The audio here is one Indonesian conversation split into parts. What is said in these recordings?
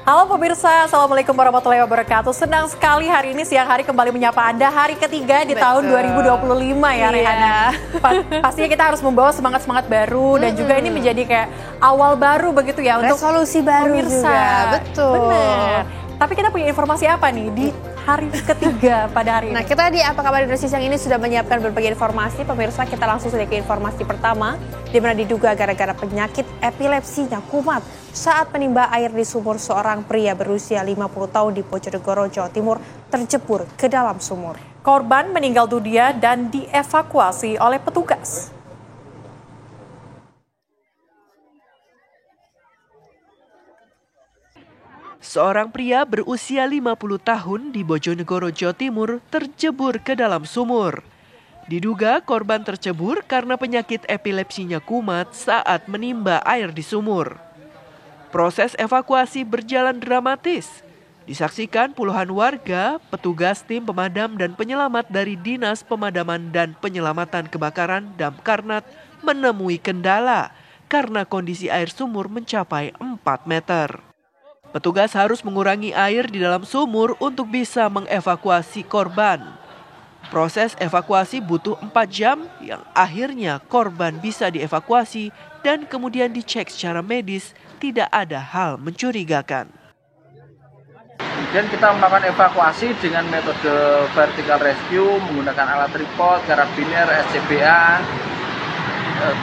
Halo pemirsa, Assalamualaikum warahmatullahi wabarakatuh. Senang sekali hari ini siang hari kembali menyapa Anda hari ketiga di tahun 2025 ya Rehana. Pastinya kita harus membawa semangat-semangat baru dan juga ini menjadi kayak awal baru begitu ya untuk resolusi baru pemirsa. Juga. Betul. Benar. Tapi kita punya informasi apa nih di hari ketiga pada hari ini? Nah, kita di Apa Kabar Indonesia siang ini sudah menyiapkan berbagai informasi. Pemirsa, kita langsung saja ke informasi pertama, di mana diduga gara-gara penyakit epilepsinya kumat saat menimba air di sumur, seorang pria berusia 50 tahun di Bojonegoro, Jawa Timur terjebur ke dalam sumur. Korban meninggal dunia dan dievakuasi oleh petugas. Seorang pria berusia 50 tahun di Bojonegoro, Jawa Timur terjebur ke dalam sumur. Diduga korban tercebur karena penyakit epilepsinya kumat saat menimba air di sumur. Proses evakuasi berjalan dramatis. Disaksikan puluhan warga, petugas tim pemadam dan penyelamat dari Dinas Pemadaman dan Penyelamatan Kebakaran Damkarnat menemui kendala karena kondisi air sumur mencapai 4 meter. Petugas harus mengurangi air di dalam sumur untuk bisa mengevakuasi korban. Proses evakuasi butuh 4 jam yang akhirnya korban bisa dievakuasi dan kemudian dicek secara medis tidak ada hal mencurigakan. Kemudian kita melakukan evakuasi dengan metode vertical rescue menggunakan alat tripod, karabiner, SCBA.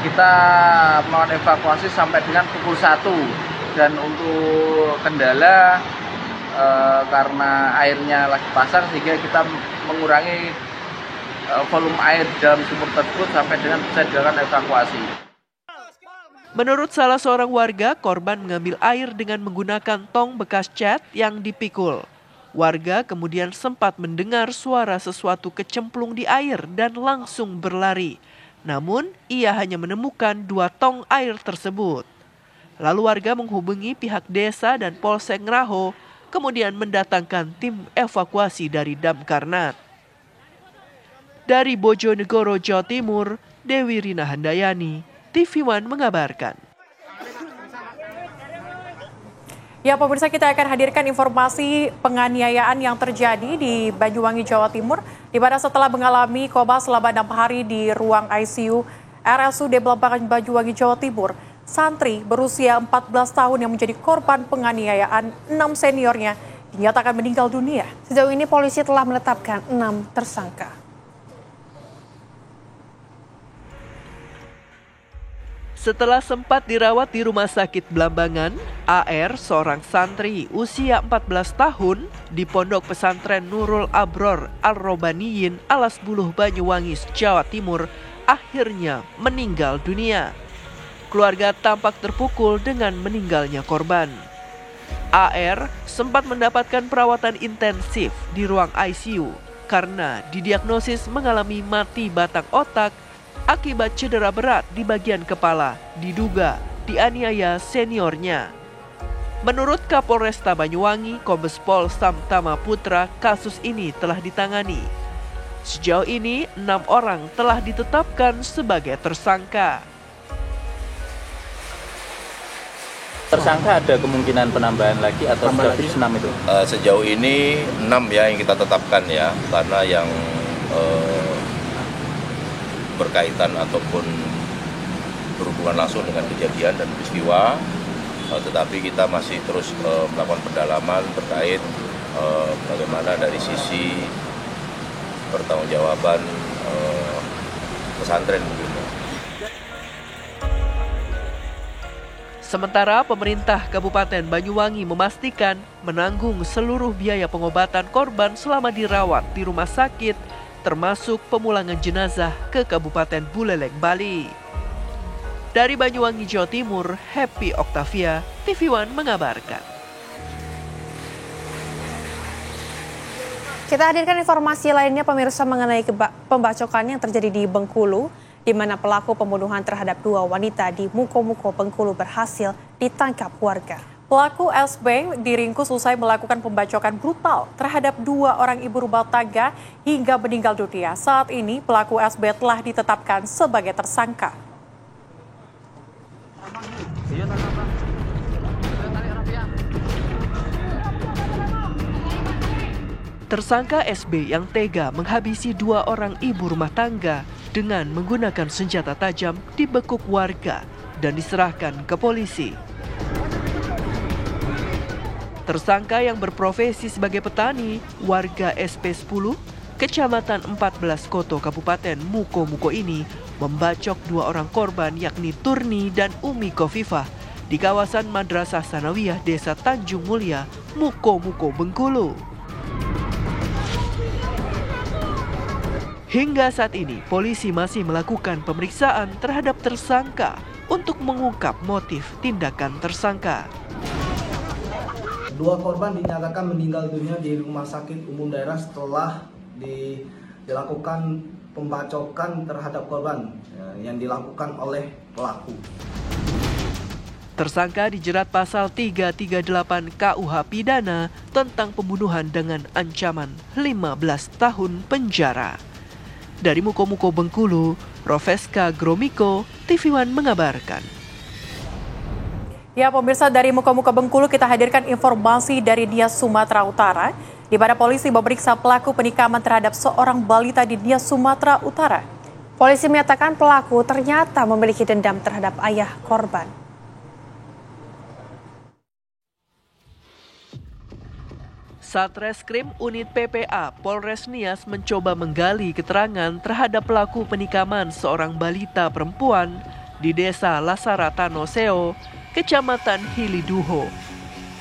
Kita melakukan evakuasi sampai dengan pukul 1. Dan untuk kendala karena airnya lagi pasang sehingga kita mengurangi volume air dalam sumur tersebut sampai dengan bisa dilakukan evakuasi. Menurut salah seorang warga, korban mengambil air dengan menggunakan tong bekas cat yang dipikul. Warga kemudian sempat mendengar suara sesuatu kecemplung di air dan langsung berlari. Namun ia hanya menemukan 2 tong air tersebut. Lalu warga menghubungi pihak desa dan Polsek Ngeraho, kemudian mendatangkan tim evakuasi dari Damkarnat. Dari Bojonegoro, Jawa Timur, Dewi Rina Handayani, TV One mengabarkan. Ya pemirsa, kita akan hadirkan informasi penganiayaan yang terjadi di Banyuwangi, Jawa Timur, di mana setelah mengalami koma selama 6 hari di ruang ICU RSUD Belambangan Banyuwangi, Jawa Timur, santri berusia 14 tahun yang menjadi korban penganiayaan 6 seniornya dinyatakan meninggal dunia. Sejauh ini polisi telah menetapkan 6 tersangka. Setelah sempat dirawat di Rumah Sakit Belambangan, AR, seorang santri usia 14 tahun di Pondok Pesantren Nurul Abror Al-Robaniyin, Alas Buluh, Banyuwangi, Jawa Timur, akhirnya meninggal dunia. Keluarga tampak terpukul dengan meninggalnya korban. AR sempat mendapatkan perawatan intensif di ruang ICU karena didiagnosis mengalami mati batang otak akibat cedera berat di bagian kepala, diduga dianiaya seniornya. Menurut Kapolresta Banyuwangi, Kombes Pol Samtama Putra, kasus ini telah ditangani. Sejauh ini 6 orang telah ditetapkan sebagai tersangka. Tersangka ada kemungkinan penambahan lagi atau sudah fix 6 itu? Sejauh ini 6 ya yang kita tetapkan ya, karena yang berkaitan ataupun berhubungan langsung dengan kejadian dan peristiwa, tetapi kita masih terus melakukan pendalaman terkait bagaimana dari sisi pertanggungjawaban pesantren begitu. Sementara pemerintah Kabupaten Banyuwangi memastikan menanggung seluruh biaya pengobatan korban selama dirawat di rumah sakit, termasuk pemulangan jenazah ke Kabupaten Buleleng, Bali. Dari Banyuwangi, Jawa Timur, Happy Octavia, TV One mengabarkan. Kita hadirkan informasi lainnya pemirsa mengenai pembacokan yang terjadi di Bengkulu, di mana pelaku pembunuhan terhadap 2 wanita di Muko-Muko, Bengkulu berhasil ditangkap warga. Pelaku SB diringkus usai melakukan pembacokan brutal terhadap 2 orang ibu rumah tangga hingga meninggal dunia. Saat ini pelaku SB telah ditetapkan sebagai tersangka. Tersangka SB yang tega menghabisi 2 orang ibu rumah tangga dengan menggunakan senjata tajam dibekuk warga dan diserahkan ke polisi. Tersangka yang berprofesi sebagai petani, warga SP 10, Kecamatan 14 Koto, Kabupaten Muko ini membacok 2 orang korban yakni Turni dan Umi Kofifah di kawasan Madrasah Sanawiyah Desa Tanjung Mulia, Muko, Bengkulu. Hingga saat ini, polisi masih melakukan pemeriksaan terhadap tersangka untuk mengungkap motif tindakan tersangka. 2 korban dinyatakan meninggal dunia di rumah sakit umum daerah setelah dilakukan pembacokan terhadap korban yang dilakukan oleh pelaku. Tersangka dijerat pasal 338 KUH Pidana tentang pembunuhan dengan ancaman 15 tahun penjara. Dari Muko Bengkulu, Profeska Gromiko, TV One mengabarkan. Ya, pemirsa, dari Muko Bengkulu kita hadirkan informasi dari Nias, Sumatera Utara, di mana polisi memeriksa pelaku penikaman terhadap seorang balita di Nias, Sumatera Utara. Polisi menyatakan pelaku ternyata memiliki dendam terhadap ayah korban. Satreskrim Unit PPA Polres Nias mencoba menggali keterangan terhadap pelaku penikaman seorang balita perempuan di Desa Lasaratano Seo, Kecamatan Hiliduho.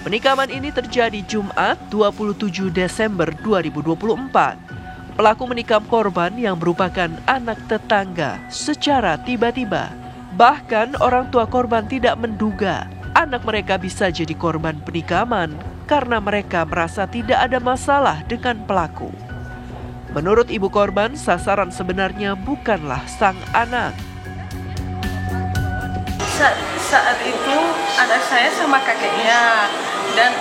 Penikaman ini terjadi Jumat 27 Desember 2024. Pelaku menikam korban yang merupakan anak tetangga secara tiba-tiba. Bahkan orang tua korban tidak menduga anak mereka bisa jadi korban penikaman karena mereka merasa tidak ada masalah dengan pelaku. Menurut ibu korban, sasaran sebenarnya bukanlah sang anak. Saat itu anak saya sama kakeknya, dan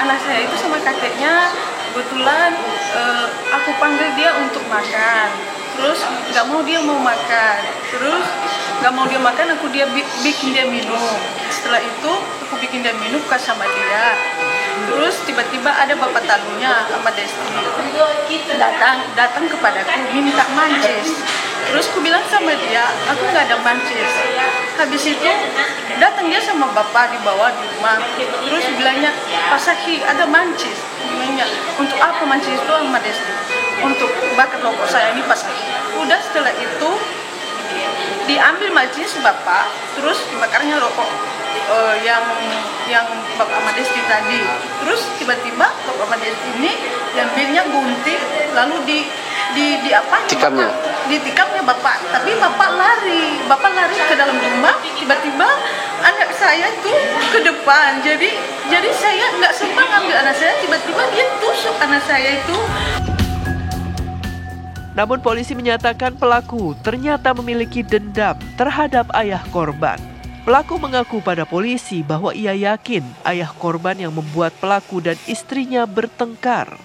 anak saya itu sama kakeknya kebetulan aku panggil dia untuk makan, terus nggak mau makan, terus nggak mau dia makan, aku bikin dia minum. Setelah itu aku bikin dia minum sama dia, terus tiba-tiba ada bapak talunya sama Desti datang kepadaku minta mancis. Terus aku bilang sama dia, aku nggak ada mancis. Habis itu datang dia sama bapak di bawah di rumah. Terus bilangnya, Pak Saki ada mancis. Bilangnya, untuk apa mancis itu sama Desti? Untuk bakar rokok saya ini Pak Saki. Udah setelah itu diambil mancis bapak, terus dibakarnya rokok yang bapak sama Desti tadi. Terus tiba-tiba bapak sama Desti ini diambilnya gunting, lalu ditikamnya bapak, tapi bapak lari ke dalam rumah. Tiba-tiba anak saya itu ke depan, jadi saya nggak sempat ngambil anak saya, tiba-tiba dia tusuk anak saya itu. Namun polisi menyatakan pelaku ternyata memiliki dendam terhadap ayah korban. Pelaku mengaku pada polisi bahwa ia yakin ayah korban yang membuat pelaku dan istrinya bertengkar.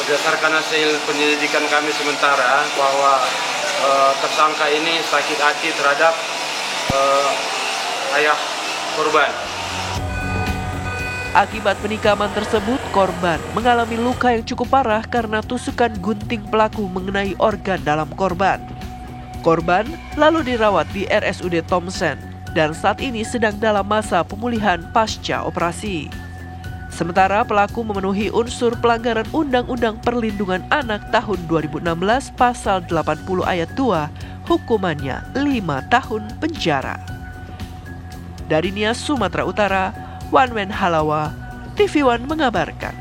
Berdasarkan hasil penyelidikan kami sementara bahwa tersangka ini sakit hati terhadap ayah korban. Akibat penikaman tersebut, korban mengalami luka yang cukup parah karena tusukan gunting pelaku mengenai organ dalam korban. Korban lalu dirawat di RSUD Thompson dan saat ini sedang dalam masa pemulihan pasca operasi. Sementara pelaku memenuhi unsur pelanggaran Undang-Undang Perlindungan Anak tahun 2016 pasal 80 ayat 2, hukumannya 5 tahun penjara. Dari Nias, Sumatera Utara, Wanwen Halawa, TV One mengabarkan.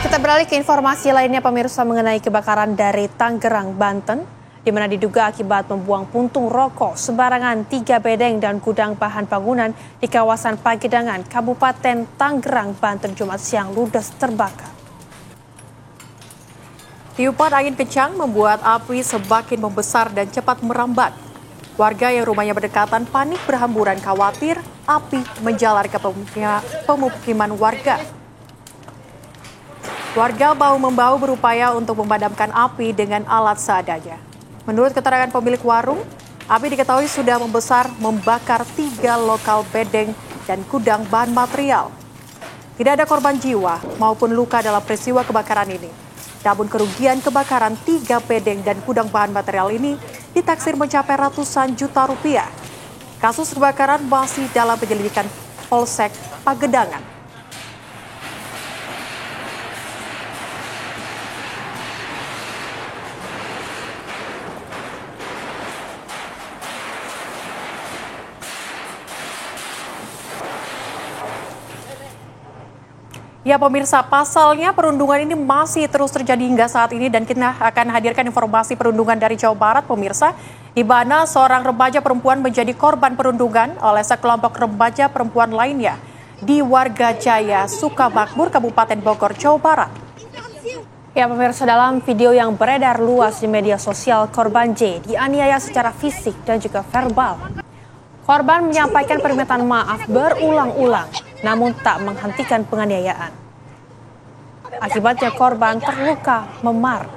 Kita beralih ke informasi lainnya, pemirsa, mengenai kebakaran dari Tangerang, Banten, di mana diduga akibat membuang puntung rokok sembarangan 3 bedeng dan gudang bahan bangunan di kawasan Pagedangan, Kabupaten Tangerang, Banten, Jumat siang ludes terbakar. Tiupan angin kencang membuat api semakin membesar dan cepat merambat. Warga yang rumahnya berdekatan panik berhamburan khawatir api menjalar ke pemukiman warga. Warga bahu-membahu berupaya untuk memadamkan api dengan alat seadanya. Menurut keterangan pemilik warung, api diketahui sudah membesar membakar 3 lokal bedeng dan gudang bahan material. Tidak ada korban jiwa maupun luka dalam peristiwa kebakaran ini. Namun kerugian kebakaran 3 bedeng dan gudang bahan material ini ditaksir mencapai ratusan juta rupiah. Kasus kebakaran masih dalam penyelidikan Polsek Pagedangan. Ya pemirsa, pasalnya perundungan ini masih terus terjadi hingga saat ini dan kita akan hadirkan informasi perundungan dari Jawa Barat pemirsa, di mana seorang remaja perempuan menjadi korban perundungan oleh sekelompok remaja perempuan lainnya di Warga Jaya, Sukamakmur, Kabupaten Bogor, Jawa Barat. Ya pemirsa, dalam video yang beredar luas di media sosial, korban J dianiaya secara fisik dan juga verbal. Korban menyampaikan permintaan maaf berulang-ulang, namun tak menghentikan penganiayaan. Akibatnya korban terluka memar.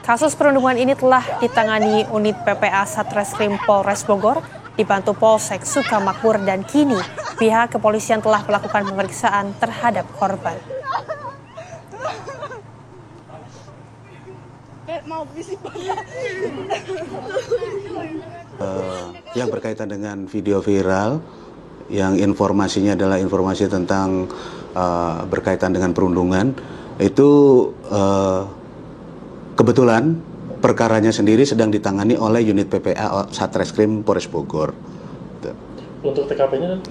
Kasus perundungan ini telah ditangani unit PPA Satreskrim Polres Bogor, dibantu Polsek Sukamakmur, dan kini pihak kepolisian telah melakukan pemeriksaan terhadap korban. Yang berkaitan dengan video viral yang informasinya adalah informasi tentang berkaitan dengan perundungan, itu kebetulan perkaranya sendiri sedang ditangani oleh unit PPA Satreskrim Polres Bogor. Untuk TKP-nya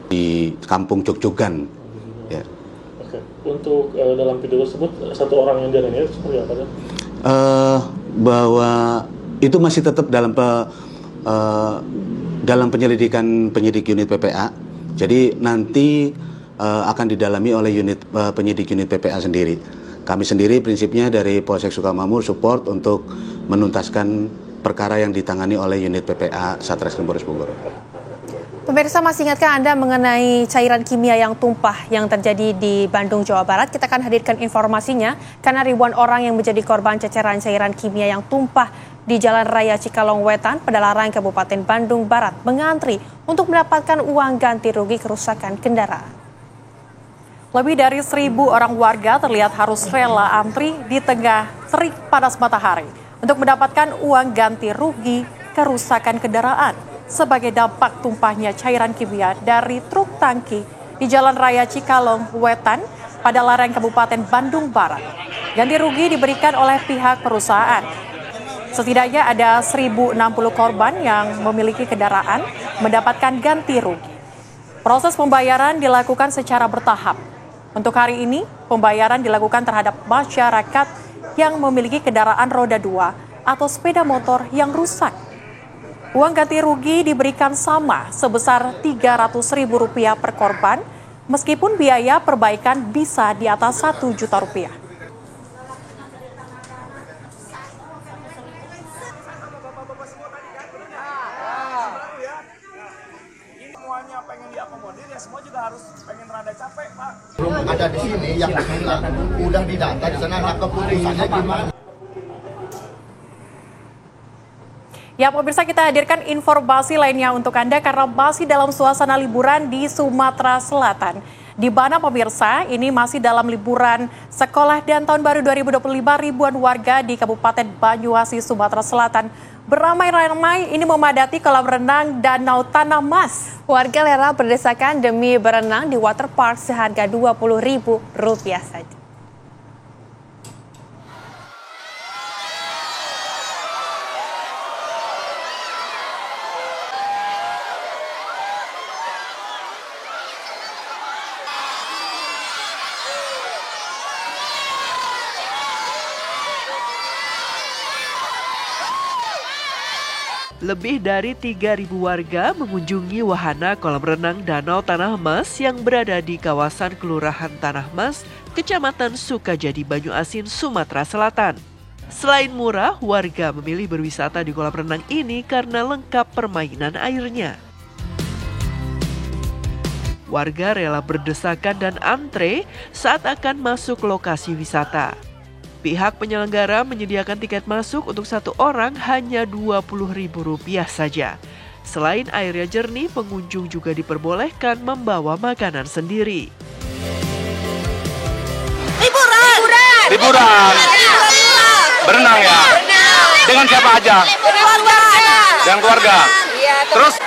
di Kampung Jogjogan. Ya. Oke. Untuk dalam video tersebut satu orang yang dianiaya seperti apa kan? Bahwa itu masih tetap dalam penyelidikan penyidik unit PPA. Jadi nanti akan didalami oleh penyidik unit PPA sendiri. Kami sendiri prinsipnya dari Polsek Sukamakmur support untuk menuntaskan perkara yang ditangani oleh unit PPA Satreskrim Polres Bogor. Pemirsa, masih ingatkah Anda mengenai cairan kimia yang tumpah yang terjadi di Bandung, Jawa Barat? Kita akan hadirkan informasinya karena ribuan orang yang menjadi korban ceceran cairan kimia yang tumpah di Jalan Raya Cikalong Wetan, Padalarang, Kabupaten Bandung Barat mengantri untuk mendapatkan uang ganti rugi kerusakan kendaraan. Lebih dari 1.000 orang warga terlihat harus rela antri di tengah terik panas matahari untuk mendapatkan uang ganti rugi kerusakan kendaraan sebagai dampak tumpahnya cairan kimia dari truk tangki di Jalan Raya Cikalong Wetan, Padalarang, Kabupaten Bandung Barat. Ganti rugi diberikan oleh pihak perusahaan. Setidaknya ada 1.060 korban yang memiliki kendaraan mendapatkan ganti rugi. Proses pembayaran dilakukan secara bertahap. Untuk hari ini, pembayaran dilakukan terhadap masyarakat yang memiliki kendaraan roda 2 atau sepeda motor yang rusak. Uang ganti rugi diberikan sama sebesar Rp300.000 per korban, meskipun biaya perbaikan bisa di atas Rp1 juta. Semuanya pengen diakomodir, ya semua juga harus pengen rada capek, Pak. Belum ada di sini yang bilang udah didata di sana, nah keputusannya gimana? Ya pemirsa, kita hadirkan informasi lainnya untuk Anda karena masih dalam suasana liburan di Sumatera Selatan. Di mana pemirsa, ini masih dalam liburan sekolah dan tahun baru 2025, ribuan warga di Kabupaten Banyuwangi, Sumatera Selatan beramai-ramai ini memadati kolam renang Danau Tanah Mas. Warga rela berdesakan demi berenang di waterpark seharga Rp20.000 saja. Lebih dari 3.000 warga mengunjungi wahana kolam renang Danau Tanah Mas yang berada di kawasan Kelurahan Tanah Mas, Kecamatan Sukajadi, Banyuasin, Sumatera Selatan. Selain murah, warga memilih berwisata di kolam renang ini karena lengkap permainan airnya. Warga rela berdesakan dan antre saat akan masuk lokasi wisata. Pihak penyelenggara menyediakan tiket masuk untuk satu orang hanya Rp20.000 saja. Selain airnya jernih, pengunjung juga diperbolehkan membawa makanan sendiri. Liburan. Berenang ya? Dengan siapa aja? Dengan keluarga. Terus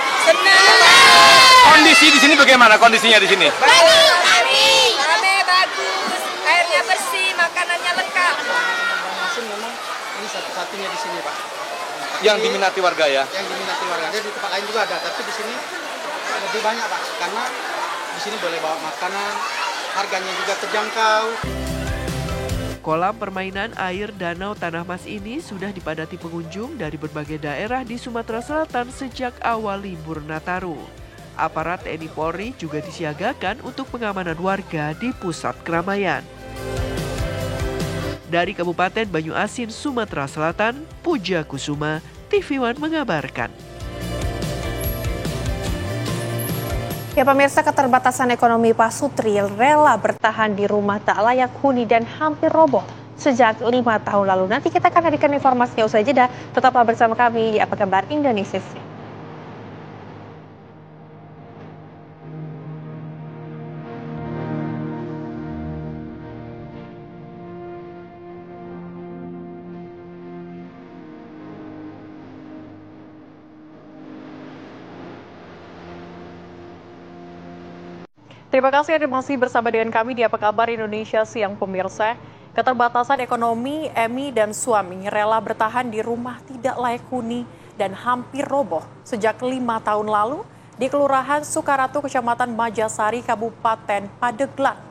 kondisi di sini bagaimana kondisinya di sini? Rame, bagus. Airnya bersih, makanannya lengkap. Memang ini satu-satunya di sini, Pak. Yang diminati warga ya? Yang diminati warga. Di tempat lain juga ada, tapi di sini lebih banyak, Pak. Karena di sini boleh bawa makanan, harganya juga terjangkau. Kolam permainan air Danau Tanah Mas ini sudah dipadati pengunjung dari berbagai daerah di Sumatera Selatan sejak awal libur Nataru. Aparat TNI Polri juga disiagakan untuk pengamanan warga di pusat keramaian. Dari Kabupaten Banyu Asin, Sumatera Selatan, Puja Kusuma, TV One mengabarkan. Ya pemirsa, keterbatasan ekonomi Pak Sutri rela bertahan di rumah tak layak huni dan hampir roboh sejak 5 tahun lalu. Nanti kita akan hadirkan informasinya usai jeda. Tetaplah bersama kami di Apa Kabar Indonesia. Terima kasih Anda masih bersama dengan kami di Apa Kabar Indonesia Siang pemirsa. Keterbatasan ekonomi, Emi dan suami rela bertahan di rumah tidak layak huni dan hampir roboh sejak 5 tahun lalu di Kelurahan Sukaratu, Kecamatan Majasari, Kabupaten Pandeglang.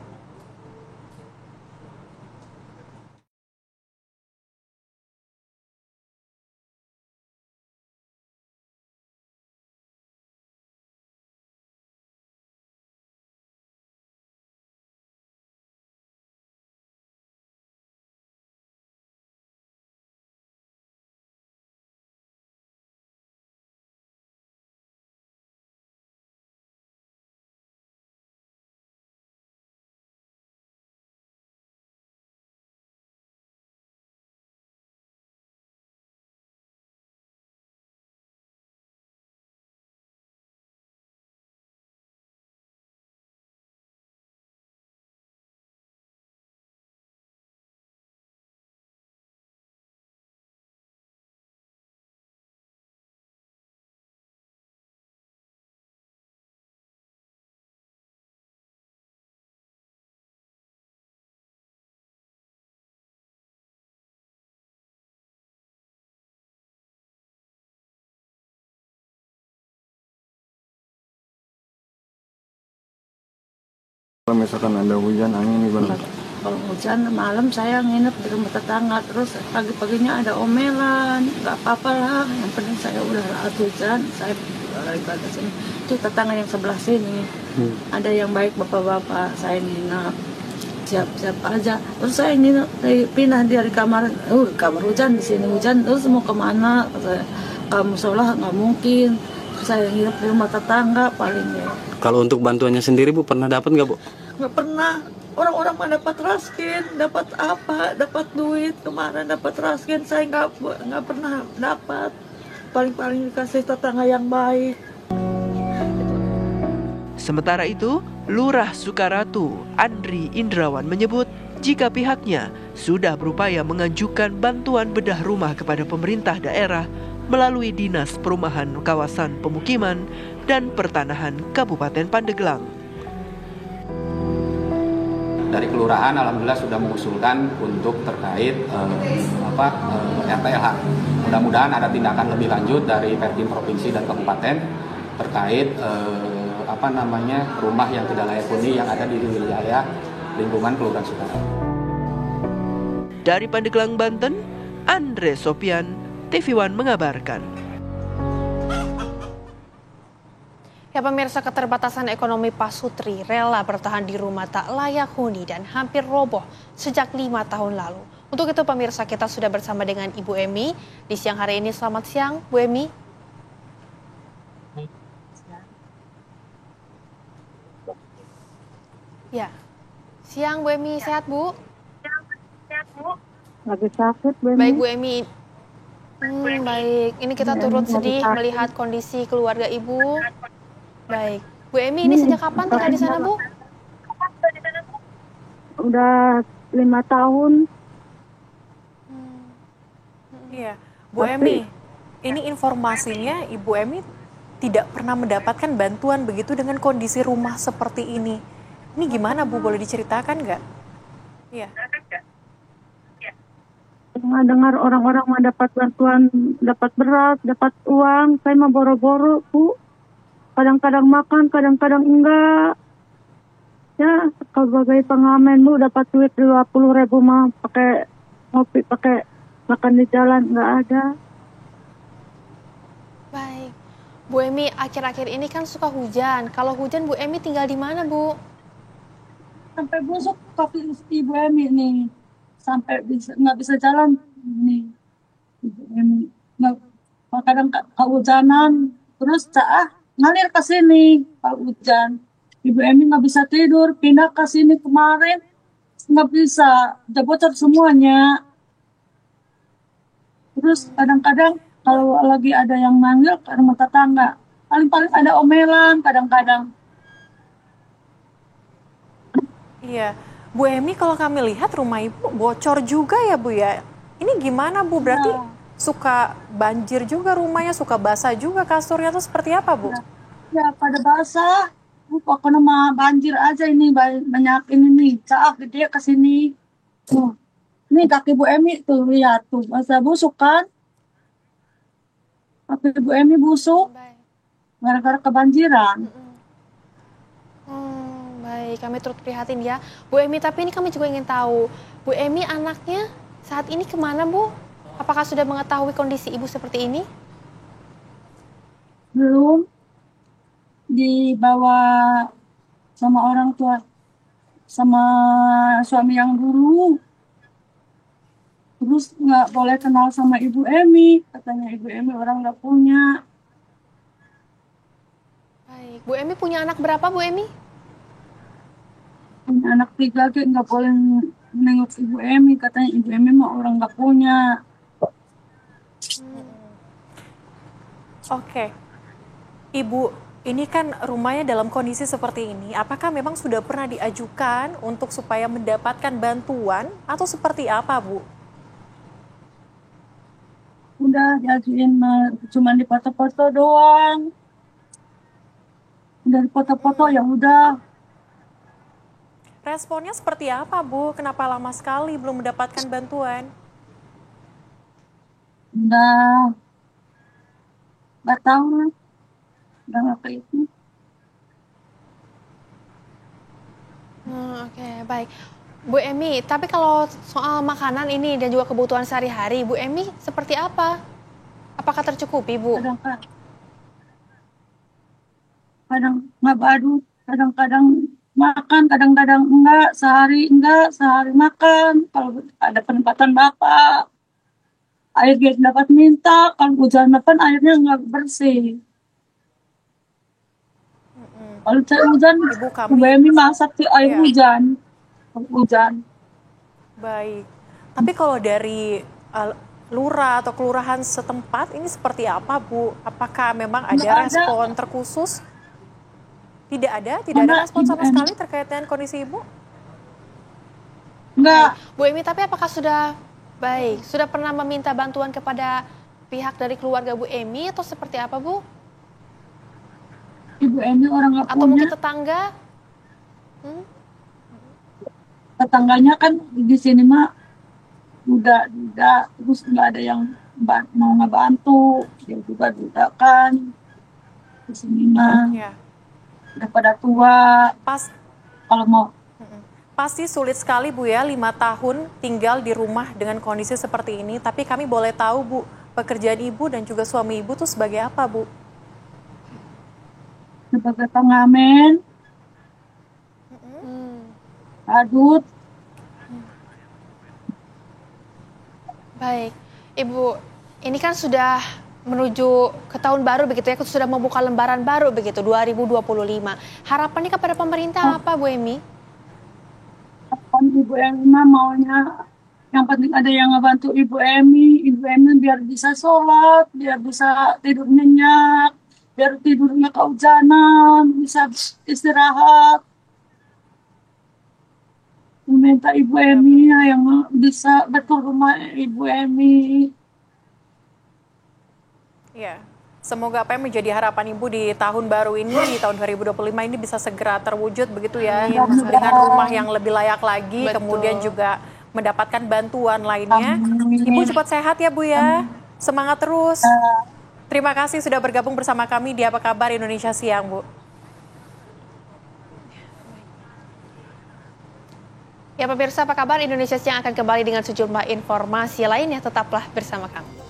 Kalau misalkan ada hujan, angin gimana? Kalau hujan malam saya nginep di rumah tetangga, terus pagi-paginya ada omelan, nggak apa-apa lah, yang penting saya udah laat hujan, saya lari ke sini. Itu tetangga yang sebelah sini, ada yang baik bapak-bapak, saya nginep, siap-siap aja. Terus saya nginep, saya pindah dari kamar hujan, di sini hujan, terus mau kemana? Kamu seolah nggak mungkin. Terus saya nginep di rumah tetangga paling ya. Kalau untuk bantuannya sendiri Bu, pernah dapat nggak Bu? Nggak pernah. Orang-orang mah dapat raskin, dapat apa, dapat duit kemarin, dapat raskin. Saya nggak pernah dapat. Paling-paling dikasih tetangga yang baik. Sementara itu, Lurah Sukaratu, Andri Indrawan menyebut jika pihaknya sudah berupaya mengajukan bantuan bedah rumah kepada pemerintah daerah melalui Dinas Perumahan Kawasan Pemukiman dan Pertanahan Kabupaten Pandeglang. Dari kelurahan alhamdulillah sudah mengusulkan untuk terkait RPLH. Mudah-mudahan ada tindakan lebih lanjut dari Perkim Provinsi dan Kabupaten terkait rumah yang tidak layak huni yang ada di wilayah lingkungan Kelurahan Sukaratu. Dari Pandeglang, Banten, Andre Sopian, TV One mengabarkan. Ya pemirsa, keterbatasan ekonomi Pak Sutri rela bertahan di rumah tak layak huni dan hampir roboh sejak 5 tahun lalu. Untuk itu pemirsa, kita sudah bersama dengan Ibu Emi di siang hari ini. Selamat siang Bu Emi. Ya, siang Bu Emi, sehat Bu? Sehat Bu. Lagi sakit Bu Emi. Baik Bu Emi. Baik, ini kita turut sedih melihat kondisi keluarga Ibu. Baik, Bu Emi ini sejak kapan tinggal di sana Bu? Udah 5 tahun. Iya, Bu Emi, ini informasinya Ibu Emi tidak pernah mendapatkan bantuan begitu dengan kondisi rumah seperti ini. Ini gimana Bu, boleh diceritakan nggak? Iya. Dengar orang-orang mendapat bantuan, dapat beras, dapat uang, saya mau boro-boro, Bu. Kadang-kadang makan, kadang-kadang enggak. Ya, sebagai pengamen, Bu, dapat duit 20.000 mah pakai ngopi, pakai makan di jalan, enggak ada. Baik. Bu Emi, akhir-akhir ini kan suka hujan. Kalau hujan, Bu Emi tinggal di mana, Bu? Sampai busuk kaki Ibu Emi nih. Sampai nggak bisa jalan nih. Ibu Emi. Kadang kehujanan, terus ngalir ke sini kalau hujan. Ibu Emi nggak bisa tidur, pindah ke sini kemarin nggak bisa, udah bocor semuanya. Terus kadang-kadang kalau lagi ada yang manggil ke rumah tetangga, paling-paling ada omelan kadang-kadang. Iya, Bu Emi kalau kami lihat rumah Ibu bocor juga ya Bu ya. Ini gimana Bu, berarti suka banjir juga rumahnya, suka basah juga kasurnya, atau seperti apa Bu? Ya pada basah, pokoknya mah banjir aja ini, banyak ini nih, caak gede ke sini. Tuh, ini kaki Bu Emi tuh, lihat tuh, basah busuk kan? Kaki Bu Emi busuk, gara-gara kebanjiran. Baik, kami turut prihatin ya. Bu Emi, tapi ini kami juga ingin tahu, Bu Emi anaknya saat ini kemana Bu? Apakah sudah mengetahui kondisi Ibu seperti ini? Belum, dibawa sama orang tua, sama suami yang dulu. Terus nggak boleh kenal sama Ibu Emi, katanya Ibu Emi orang nggak punya. Baik, Bu Emi punya anak berapa Bu Emi? Punya anak 3, nggak boleh nengok Ibu Emi, katanya Ibu Emi mah orang nggak punya. Oke, Ibu, ini kan rumahnya dalam kondisi seperti ini. Apakah memang sudah pernah diajukan untuk supaya mendapatkan bantuan atau seperti apa, Bu? Udah diajuin, cuma di foto-foto doang. Udah di foto-foto ya udah. Responnya seperti apa, Bu? Kenapa lama sekali belum mendapatkan bantuan? Udah, nggak tahu lah. Udah nggak kayak itu. Oke, baik. Bu Emi, tapi kalau soal makanan ini dan juga kebutuhan sehari-hari, Bu Emi seperti apa? Apakah tercukupi, Bu? Kadang nggak badut, kadang-kadang makan, kadang-kadang enggak, sehari makan. Kalau ada penempatan Bapak, air dia dapat minta, kalau hujan depan airnya nggak bersih. Kalau hujan, Ibu Emi masak di air hujan. Baik, tapi kalau dari lurah atau kelurahan setempat ini seperti apa, Bu? Apakah memang ada respon terkhusus? Tidak ada respon sama sekali terkait dengan kondisi Ibu? Enggak. Bu Emi, tapi apakah sudah pernah meminta bantuan kepada pihak dari keluarga Bu Emi atau seperti apa, Bu? Ibu Emi orang nggak punya. Atau mungkin tetangga? Tetangganya kan di sini mah udah terus nggak ada yang mau ngebantu, dia juga kan di sini mah. Udah pada tua. Kalau mau. Pasti sulit sekali Bu ya, 5 tahun tinggal di rumah dengan kondisi seperti ini. Tapi kami boleh tahu Bu, pekerjaan Ibu dan juga suami Ibu tuh sebagai apa Bu? Sebagai pengamen. Adut. Baik, Ibu, ini kan sudah menuju ke tahun baru begitu ya, sudah membuka lembaran baru begitu, 2025. Harapannya kepada pemerintah apa, Bu Emi? Ibu Emi maunya yang penting ada yang ngebantu Ibu Emi biar bisa sholat, biar bisa tidur nyenyak, biar tidurnya kehujanan, bisa istirahat. Meminta Ibu Emi yang bisa betul rumah Ibu Emi. Ya, semoga apa yang menjadi harapan Ibu di tahun baru ini, di tahun 2025 ini bisa segera terwujud begitu ya, dengan rumah yang lebih layak lagi, kemudian juga mendapatkan bantuan lainnya. Ibu cepat sehat ya Bu ya, semangat terus. Terima kasih sudah bergabung bersama kami di Apa Kabar Indonesia Siang, Bu. Ya pemirsa, Apa Kabar Indonesia Siang akan kembali dengan sejumlah informasi lainnya. Tetaplah bersama kami.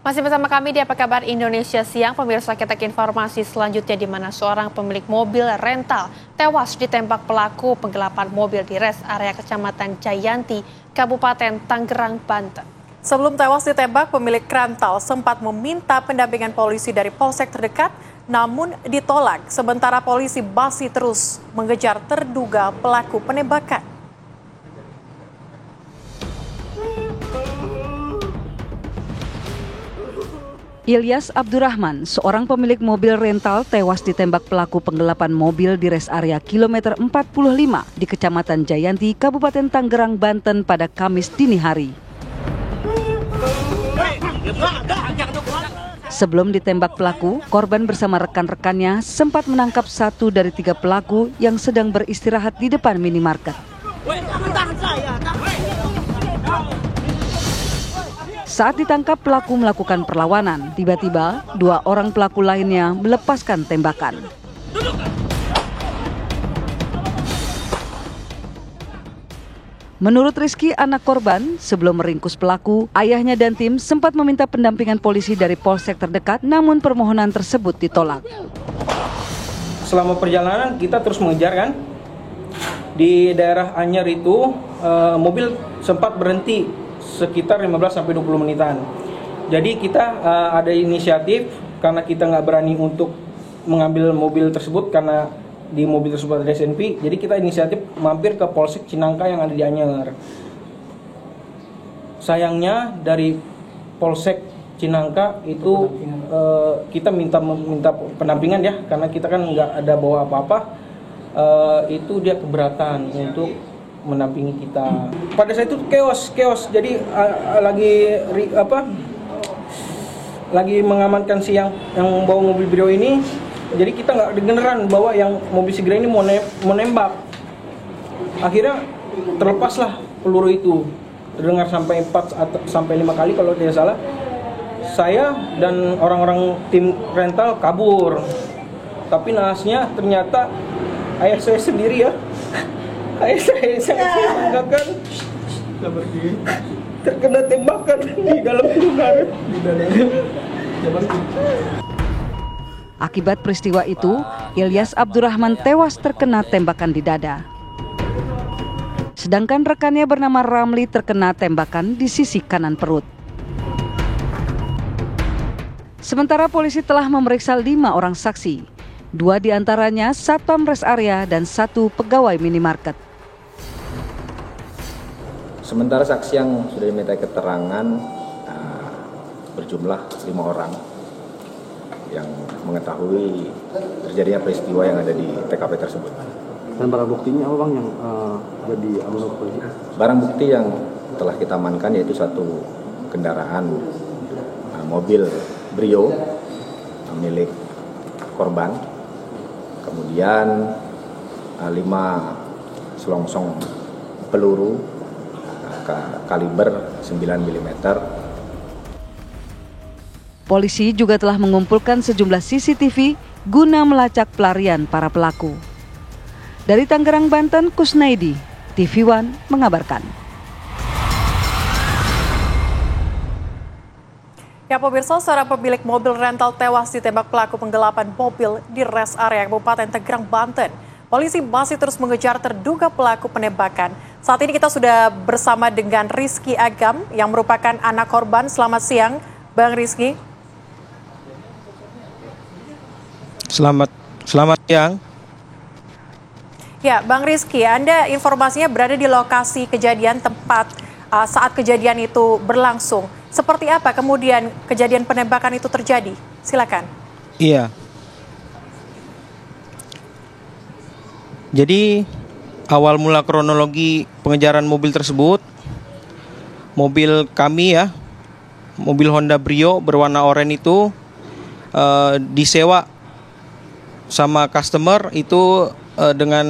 Masih bersama kami di Apa Kabar Indonesia Siang, pemirsa, kita ke informasi selanjutnya di mana seorang pemilik mobil rental tewas ditembak pelaku penggelapan mobil di res area Kecamatan Jayanti, Kabupaten Tangerang, Banten. Sebelum tewas ditembak, pemilik rental sempat meminta pendampingan polisi dari polsek terdekat, namun ditolak. Sementara polisi masih terus mengejar terduga pelaku penembakan. Ilyas Abdurrahman, seorang pemilik mobil rental, tewas ditembak pelaku penggelapan mobil di res area kilometer 45 di Kecamatan Jayanti, Kabupaten Tangerang, Banten pada Kamis dini hari. Sebelum ditembak pelaku, korban bersama rekan-rekannya sempat menangkap 1 dari 3 pelaku yang sedang beristirahat di depan minimarket. Saat ditangkap, pelaku melakukan perlawanan. Tiba-tiba, 2 orang pelaku lainnya melepaskan tembakan. Menurut Rizky, anak korban, sebelum meringkus pelaku, ayahnya dan tim sempat meminta pendampingan polisi dari polsek terdekat, namun permohonan tersebut ditolak. Selama perjalanan kita terus mengejar kan. Di daerah Anyer itu mobil sempat berhenti sekitar 15-20 menitan. Jadi kita ada inisiatif karena kita nggak berani untuk mengambil mobil tersebut karena di mobil tersebut ada SNP. Jadi kita inisiatif mampir ke Polsek Cinangka yang ada di Anyer. Sayangnya dari Polsek Cinangka itu kita minta pendampingan ya, karena kita kan nggak ada bawa apa-apa. Itu dia keberatan untuk mendampingi kita. Pada saat itu chaos. Jadi lagi mengamankan si yang bawa mobil Brio ini. Jadi kita nggak dengeran bahwa yang mobil Sigra ini mau nembak. Akhirnya terlepaslah peluru itu. Terdengar sampai 4 atau sampai 5 kali kalau tidak salah. Saya dan orang-orang tim rental kabur. Tapi naasnya ternyata ayah saya sendiri ya. Ayah saya sangat membanggakan terkena tembakan di dalam luka. Akibat peristiwa itu, Ilyas Abdurrahman tewas terkena tembakan di dada. Sedangkan rekannya bernama Ramli terkena tembakan di sisi kanan perut. Sementara polisi telah memeriksa 5 orang saksi. 2 diantaranya satpam res area dan 1 pegawai minimarket. Sementara saksi yang sudah diminta keterangan berjumlah 5 orang yang mengetahui terjadinya peristiwa yang ada di TKP tersebut. Dan barang buktinya apa Bang yang jadi amunisi polisi? Barang bukti yang telah kita amankan yaitu 1 kendaraan mobil Brio milik korban, kemudian 5 selongsong peluru kaliber 9 mm. Polisi juga telah mengumpulkan sejumlah CCTV guna melacak pelarian para pelaku. Dari Tangerang, Banten, Kusnaidi, TV One mengabarkan. Ya pemirsa, seorang pemilik mobil rental tewas ditembak pelaku penggelapan mobil di res area Kabupaten Tangerang, Banten. Polisi masih terus mengejar terduga pelaku penembakan. Saat ini kita sudah bersama dengan Rizky Agam yang merupakan anak korban. Selamat siang, Bang Rizky. Selamat siang. Ya, Bang Rizky, Anda informasinya berada di lokasi kejadian tempat saat kejadian itu berlangsung. Seperti apa kemudian kejadian penembakan itu terjadi? Silakan. Iya. Jadi awal mula kronologi pengejaran mobil tersebut, mobil kami ya, mobil Honda Brio berwarna oranye itu disewa sama customer itu dengan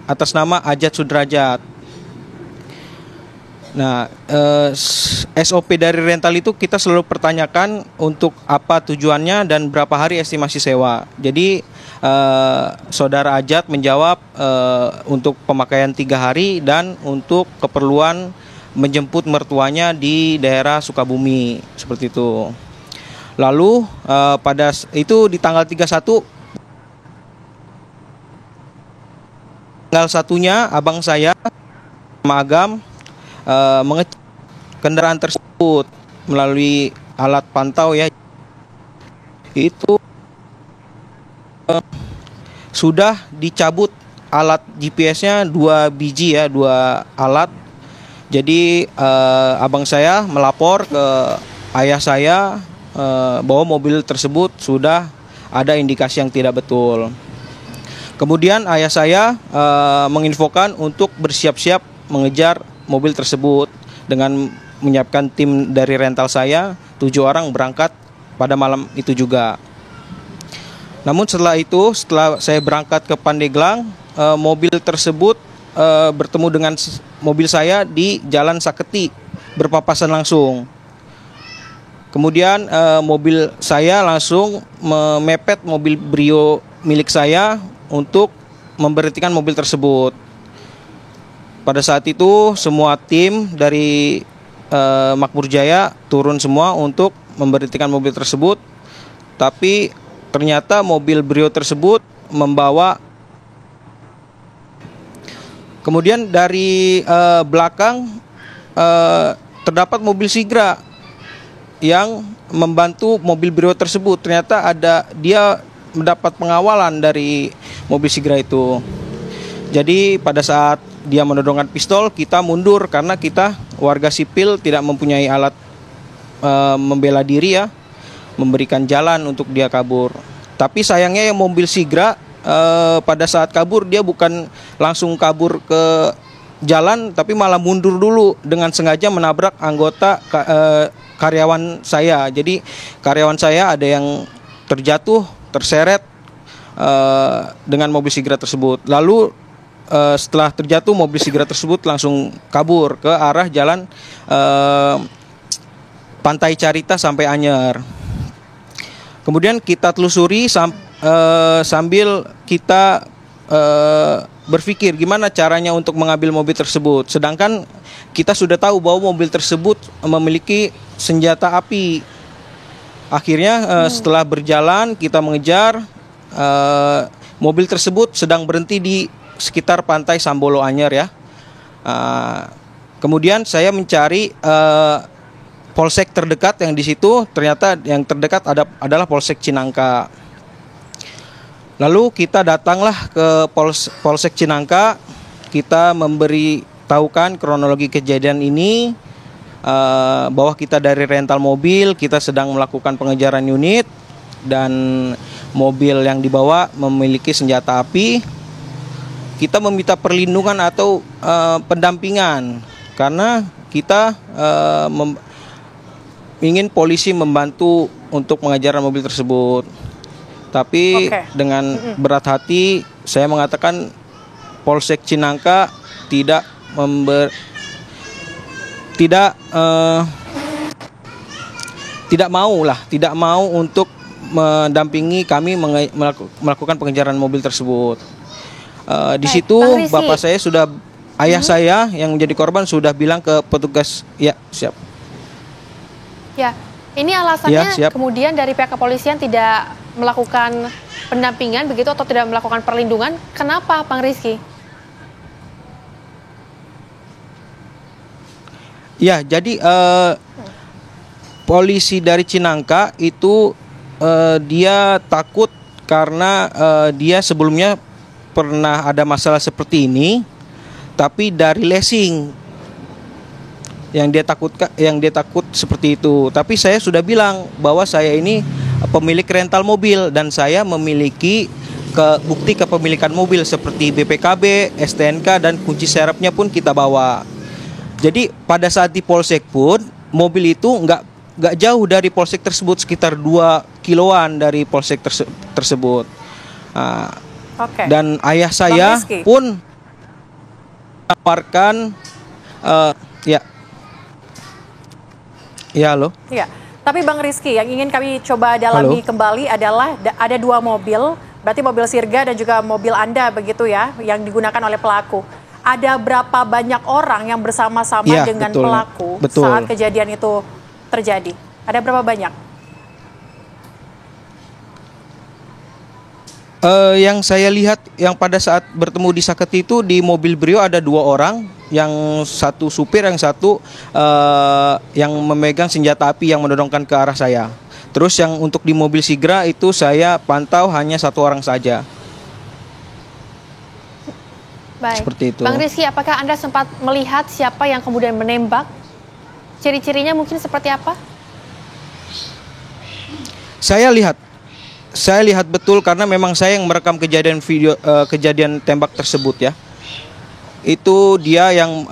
atas nama Ajat Sudrajat. Nah, SOP dari rental itu kita selalu pertanyakan untuk apa tujuannya dan berapa hari estimasi sewa. Jadi saudara Ajat menjawab untuk pemakaian 3 hari dan untuk keperluan menjemput mertuanya di daerah Sukabumi, seperti itu. Lalu pada itu di tanggal 31, tanggal 1-nya abang saya sama Agam mengecek kendaraan tersebut melalui alat pantau ya. Itu sudah dicabut alat GPS-nya 2 biji ya, 2 alat. Jadi abang saya melapor ke ayah saya bahwa mobil tersebut sudah ada indikasi yang tidak betul. Kemudian ayah saya menginfokan untuk bersiap-siap mengejar mobil tersebut dengan menyiapkan tim dari rental saya, 7 orang berangkat pada malam itu juga. Namun setelah itu, setelah saya berangkat ke Pandeglang, mobil tersebut bertemu dengan mobil saya di Jalan Saketi, berpapasan langsung. Kemudian mobil saya langsung memepet mobil Brio milik saya untuk memberhentikan mobil tersebut. Pada saat itu semua tim dari Makmur Jaya turun semua untuk memberhentikan mobil tersebut. Tapi ternyata mobil Brio tersebut membawa. Kemudian dari belakang terdapat mobil Sigra yang membantu mobil Brio tersebut. Ternyata dia mendapat pengawalan dari mobil Sigra itu. Jadi pada saat dia menodongkan pistol, kita mundur karena kita warga sipil tidak mempunyai alat membela diri ya, memberikan jalan untuk dia kabur. Tapi sayangnya yang mobil Sigra pada saat kabur dia bukan langsung kabur ke jalan, tapi malah mundur dulu dengan sengaja menabrak anggota karyawan saya. Jadi karyawan saya ada yang terjatuh, terseret dengan mobil Sigra tersebut. Lalu setelah terjatuh, mobil Sigra tersebut langsung kabur ke arah jalan Pantai Carita sampai Anyer. Kemudian kita telusuri sambil kita berpikir gimana caranya untuk mengambil mobil tersebut. Sedangkan kita sudah tahu bahwa mobil tersebut memiliki senjata api. Akhirnya setelah berjalan kita mengejar, mobil tersebut sedang berhenti di sekitar pantai Sambolo Anyer ya. Kemudian saya mencari polsek terdekat yang di situ. Ternyata yang terdekat adalah Polsek Cinangka. Lalu kita datanglah ke Polsek Cinangka. Kita memberitahukan kronologi kejadian ini, bahwa kita dari rental mobil, kita sedang melakukan pengejaran unit dan mobil yang dibawa memiliki senjata api. Kita meminta perlindungan atau pendampingan karena kita ingin polisi membantu untuk pengejaran mobil tersebut. Tapi dengan berat hati saya mengatakan Polsek Cinangka tidak mau untuk mendampingi kami melakukan pengejaran mobil tersebut. Di situ bapak saya sudah, ayah saya yang menjadi korban sudah bilang ke petugas, ya siap. Ya, ini alasannya ya, kemudian dari pihak kepolisian tidak melakukan pendampingan begitu atau tidak melakukan perlindungan. Kenapa, Bang Rizky? Ya, jadi polisi dari Cinangka itu dia takut karena dia sebelumnya pernah ada masalah seperti ini, tapi dari leasing yang dia takut seperti itu. Tapi saya sudah bilang bahwa saya ini pemilik rental mobil dan saya memiliki bukti kepemilikan mobil seperti BPKB, STNK dan kunci serepnya pun kita bawa. Jadi pada saat di polsek pun mobil itu nggak jauh dari polsek tersebut, sekitar 2 kiloan dari polsek tersebut. Oke. Dan ayah saya Bang Rizky. pun menawarkan halo. Iya. Tapi Bang Rizky, yang ingin kami coba dalami kembali adalah ada 2 mobil, berarti mobil Sirga dan juga mobil Anda begitu ya, yang digunakan oleh pelaku. Ada berapa banyak orang yang bersama-sama dengan pelaku saat kejadian itu terjadi? Ada berapa banyak? Yang saya lihat yang pada saat bertemu di Saketi itu di mobil Brio ada 2 orang, yang satu supir, yang satu yang memegang senjata api yang mendorongkan ke arah saya. Terus yang untuk di mobil Sigra itu saya pantau hanya 1 orang saja. Baik. Seperti itu. Bang Rizky, apakah Anda sempat melihat siapa yang kemudian menembak? Ciri-cirinya mungkin seperti apa? Saya lihat betul karena memang saya yang merekam kejadian tembak tersebut ya. Itu dia yang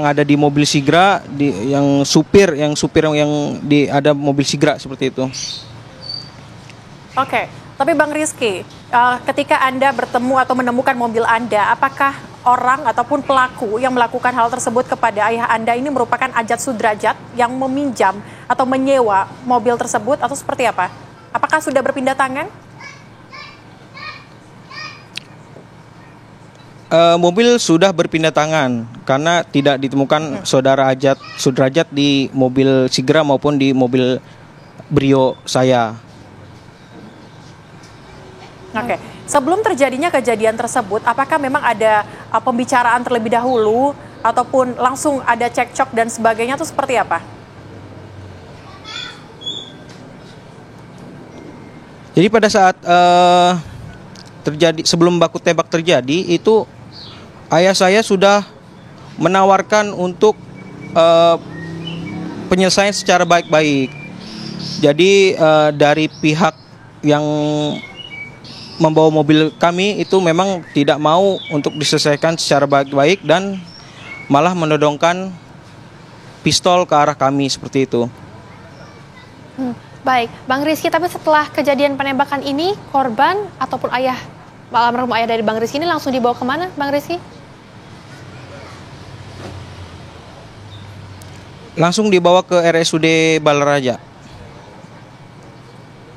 ada di mobil Sigra, yang supir yang ada mobil Sigra seperti itu. Oke, tapi Bang Rizky, ketika Anda bertemu atau menemukan mobil Anda, apakah orang ataupun pelaku yang melakukan hal tersebut kepada ayah Anda ini merupakan ajat sudrajat yang meminjam atau menyewa mobil tersebut atau seperti apa? Apakah sudah berpindah tangan? Mobil sudah berpindah tangan karena tidak ditemukan saudara ajat sudrajat di mobil Sigra maupun di mobil Brio saya. Oke, sebelum terjadinya kejadian tersebut, apakah memang ada pembicaraan terlebih dahulu ataupun langsung ada cekcok dan sebagainya atau seperti apa? Jadi pada saat sebelum baku tembak terjadi itu ayah saya sudah menawarkan untuk penyelesaian secara baik-baik. Jadi dari pihak yang membawa mobil kami itu memang tidak mau untuk diselesaikan secara baik-baik dan malah menodongkan pistol ke arah kami seperti itu. Baik, Bang Rizky, tapi setelah kejadian penembakan ini, korban ataupun almarhum ayah dari Bang Rizky ini langsung dibawa kemana, Bang Rizky? Langsung dibawa ke RSUD Balaraja.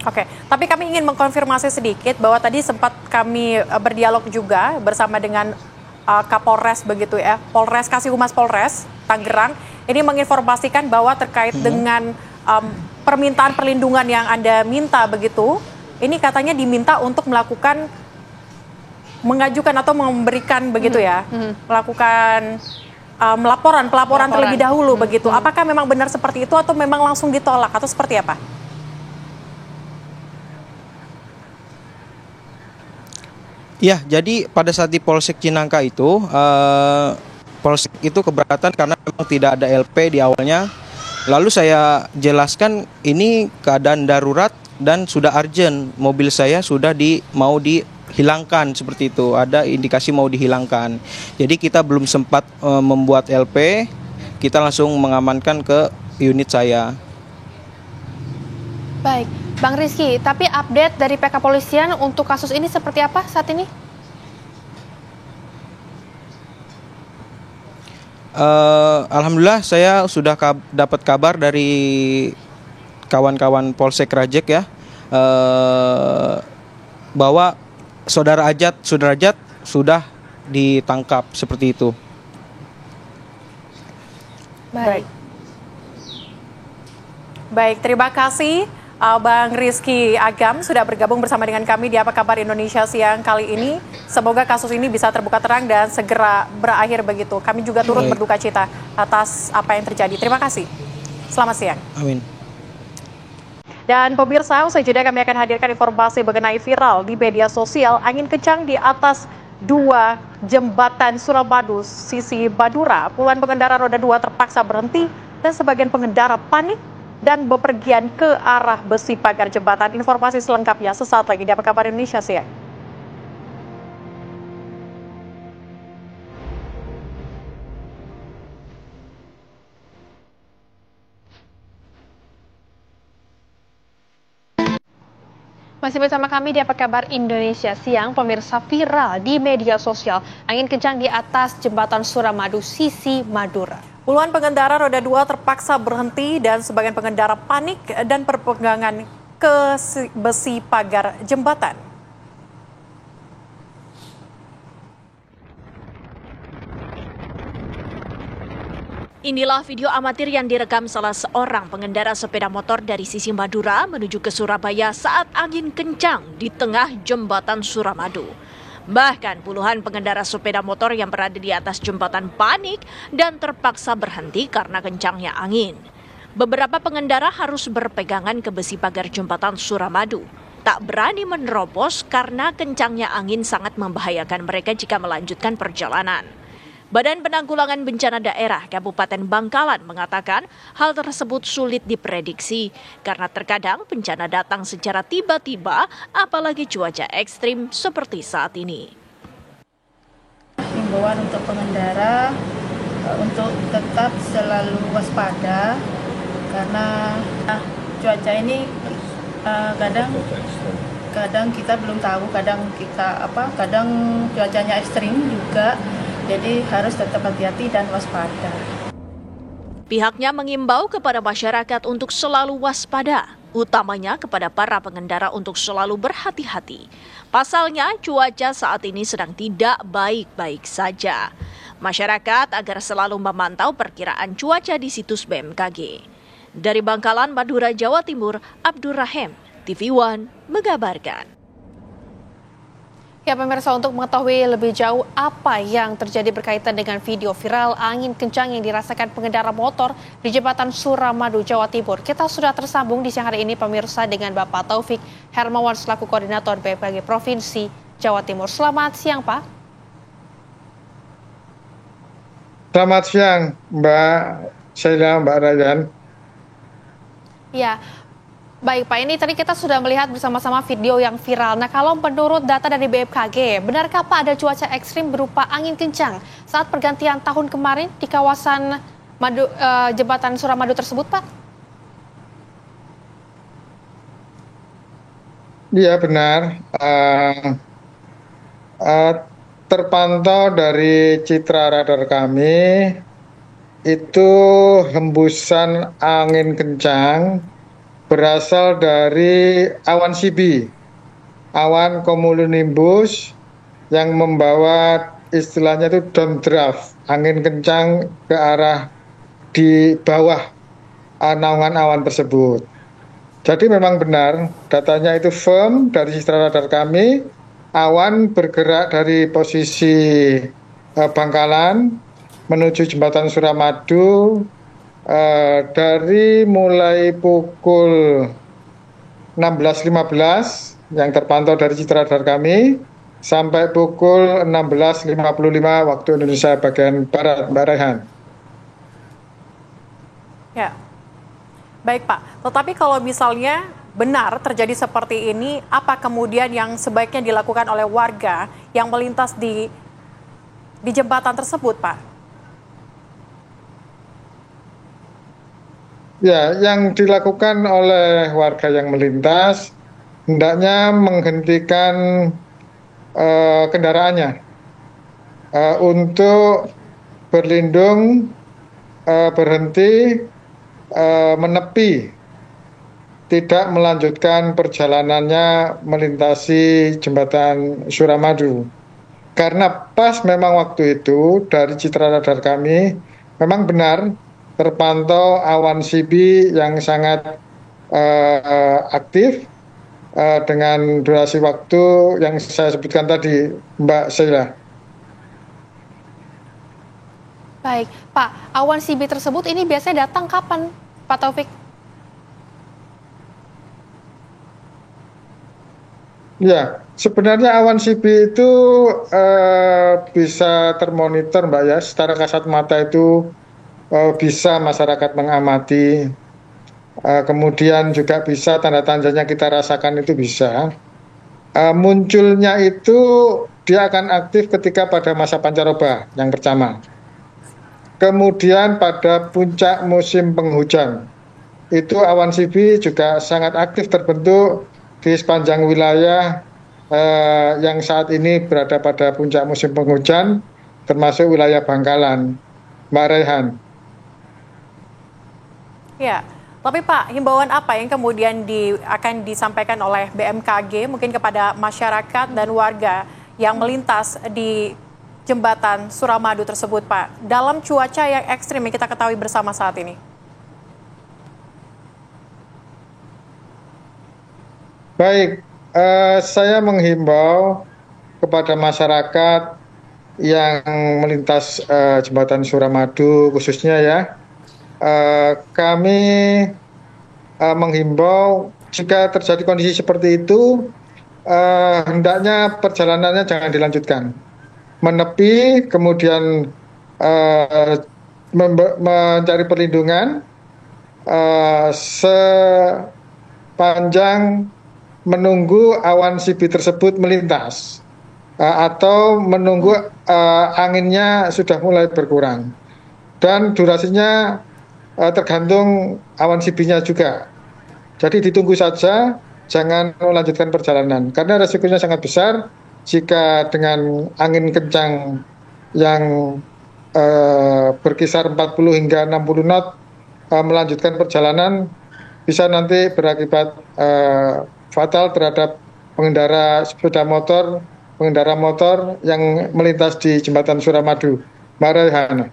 Oke, tapi kami ingin mengkonfirmasi sedikit bahwa tadi sempat kami berdialog juga bersama dengan Kapolres begitu ya, Polres Kasihumas Polres Tangerang. Ini menginformasikan bahwa terkait dengan permintaan perlindungan yang Anda minta begitu, ini katanya diminta untuk mengajukan atau memberikan begitu ya, melakukan pelaporan terlebih dahulu begitu. Apakah memang benar seperti itu atau memang langsung ditolak atau seperti apa? Ya, jadi pada saat di Polsek Cinangka itu, Polsek itu keberatan karena memang tidak ada LP di awalnya. Lalu saya jelaskan ini keadaan darurat dan sudah urgent. Mobil saya sudah mau dihilangkan seperti itu. Ada indikasi mau dihilangkan. Jadi kita belum sempat membuat LP, kita langsung mengamankan ke unit saya. Baik, Bang Rizky, tapi update dari pihak kepolisian untuk kasus ini seperti apa saat ini? Alhamdulillah saya sudah dapat kabar dari kawan-kawan Polsek Rajek ya, bahwa saudara Sudrajat sudah ditangkap seperti itu. Baik, terima kasih Bang Rizky Agam sudah bergabung bersama dengan kami di Apa Kabar Indonesia siang kali ini. Semoga kasus ini bisa terbuka terang dan segera berakhir begitu. Kami juga turut berduka cita atas apa yang terjadi. Terima kasih. Selamat siang. Amin. Dan pemirsa, usai jeda kami akan hadirkan informasi mengenai viral di media sosial angin kencang di atas 2 jembatan Suramadu sisi Madura. Puluhan pengendara roda 2 terpaksa berhenti dan sebagian pengendara panik dan bepergian ke arah besi pagar jembatan. Informasi selengkapnya sesaat lagi di Apa Kabar Indonesia siang. Masih bersama kami di Apa Kabar Indonesia Siang, pemirsa. Viral di media sosial angin kencang di atas jembatan Suramadu sisi Madura. Puluhan pengendara roda 2 terpaksa berhenti dan sebagian pengendara panik dan berpegangan ke besi pagar jembatan. Inilah video amatir yang direkam salah seorang pengendara sepeda motor dari sisi Madura menuju ke Surabaya saat angin kencang di tengah jembatan Suramadu. Bahkan puluhan pengendara sepeda motor yang berada di atas jembatan panik dan terpaksa berhenti karena kencangnya angin. Beberapa pengendara harus berpegangan ke besi pagar jembatan Suramadu. Tak berani menerobos karena kencangnya angin sangat membahayakan mereka jika melanjutkan perjalanan. Badan Penanggulangan Bencana Daerah Kabupaten Bangkalan mengatakan hal tersebut sulit diprediksi karena terkadang bencana datang secara tiba-tiba, apalagi cuaca ekstrim seperti saat ini. Himbauan untuk pengendara untuk tetap selalu waspada karena cuaca ini kadang kita belum tahu, kadang cuacanya ekstrim juga. Jadi harus tetap hati-hati dan waspada. Pihaknya mengimbau kepada masyarakat untuk selalu waspada, utamanya kepada para pengendara untuk selalu berhati-hati. Pasalnya, cuaca saat ini sedang tidak baik-baik saja. Masyarakat agar selalu memantau perkiraan cuaca di situs BMKG. Dari Bangkalan, Madura, Jawa Timur, Abdurrahim, TV One, mengabarkan. Ya pemirsa, untuk mengetahui lebih jauh apa yang terjadi berkaitan dengan video viral angin kencang yang dirasakan pengendara motor di jembatan Suramadu, Jawa Timur, kita sudah tersambung di siang hari ini pemirsa dengan Bapak Taufik Hermawan selaku Koordinator BMKG Provinsi Jawa Timur. Selamat siang Pak. Selamat siang Mbak Sheila, Mbak Rayan. Ya. Baik Pak, ini tadi kita sudah melihat bersama-sama video yang viral. Nah kalau menurut data dari BMKG, benarkah Pak ada cuaca ekstrim berupa angin kencang saat pergantian tahun kemarin di kawasan jembatan Suramadu tersebut Pak? Iya benar. Terpantau dari citra radar kami, itu hembusan angin kencang berasal dari awan CB, awan cumulonimbus yang membawa istilahnya itu downdraft, angin kencang ke arah di bawah naungan awan tersebut. Jadi memang benar, datanya itu firm dari citra radar kami, awan bergerak dari posisi Bangkalan menuju jembatan Suramadu, dari mulai pukul 16.15 yang terpantau dari citra radar kami sampai pukul 16.55 waktu Indonesia bagian Barat, Mbak Raihan. Ya, baik Pak. Tetapi kalau misalnya benar terjadi seperti ini, apa kemudian yang sebaiknya dilakukan oleh warga yang melintas di jembatan tersebut, Pak? Ya, yang dilakukan oleh warga yang melintas hendaknya menghentikan kendaraannya untuk berlindung, berhenti, menepi, tidak melanjutkan perjalanannya melintasi jembatan Suramadu. Karena pas memang waktu itu dari citra radar kami memang benar terpantau awan CB yang sangat aktif dengan durasi waktu yang saya sebutkan tadi, Mbak Sheila. Baik, Pak, awan CB tersebut ini biasanya datang kapan, Pak Taufik? Ya, sebenarnya awan CB itu bisa termonitor, Mbak ya, secara kasat mata itu bisa masyarakat mengamati, kemudian juga bisa tanda-tandanya kita rasakan itu bisa. Munculnya itu dia akan aktif ketika pada masa pancaroba yang pertama. Kemudian pada puncak musim penghujan, itu awan CB juga sangat aktif terbentuk di sepanjang wilayah yang saat ini berada pada puncak musim penghujan, termasuk wilayah Bangkalan. Mbak Rehan. Ya, tapi Pak, himbauan apa yang kemudian akan disampaikan oleh BMKG mungkin kepada masyarakat dan warga yang melintas di jembatan Suramadu tersebut, Pak, dalam cuaca yang ekstrim yang kita ketahui bersama saat ini? Baik, saya menghimbau kepada masyarakat yang melintas jembatan Suramadu khususnya ya, kami menghimbau jika terjadi kondisi seperti itu, hendaknya perjalanannya jangan dilanjutkan. Menepi, kemudian mencari perlindungan sepanjang menunggu awan CB tersebut melintas atau menunggu anginnya sudah mulai berkurang, dan durasinya tergantung awan CB-nya juga. Jadi ditunggu saja, jangan melanjutkan perjalanan karena resikonya sangat besar jika dengan angin kencang yang berkisar 40 hingga 60 knot melanjutkan perjalanan, bisa nanti berakibat fatal terhadap pengendara sepeda motor, pengendara motor yang melintas di jembatan Suramadu. Mbak Rehan.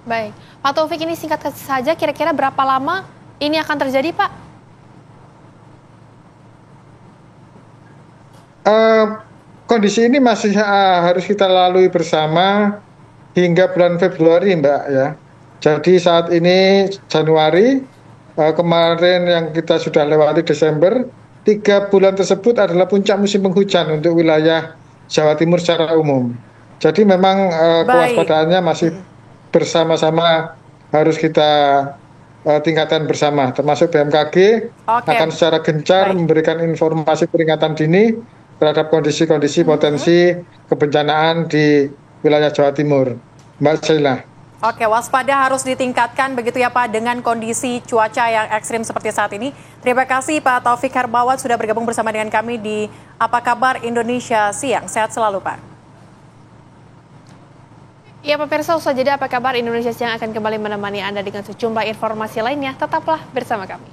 Baik, Pak Taufik, ini singkat saja, kira-kira berapa lama ini akan terjadi, Pak? Kondisi ini masih harus kita lalui bersama hingga bulan Februari, Mbak ya. Jadi saat ini Januari, kemarin yang kita sudah lewati Desember, 3 bulan tersebut adalah puncak musim penghujan untuk wilayah Jawa Timur secara umum. Jadi memang kewaspadaannya masih bersama-sama harus kita tingkatkan bersama, termasuk BMKG akan secara gencar memberikan informasi peringatan dini terhadap kondisi-kondisi potensi kebencanaan di wilayah Jawa Timur. Mbak Sheila. Oke, waspada harus ditingkatkan begitu ya Pak dengan kondisi cuaca yang ekstrim seperti saat ini. Terima kasih Pak Taufik Hermawan sudah bergabung bersama dengan kami di Apa Kabar Indonesia Siang. Sehat selalu Pak. Ya pemirsa, usai jeda Apa Kabar Indonesia Siang akan kembali menemani Anda dengan sejumlah informasi lainnya. Tetaplah bersama kami.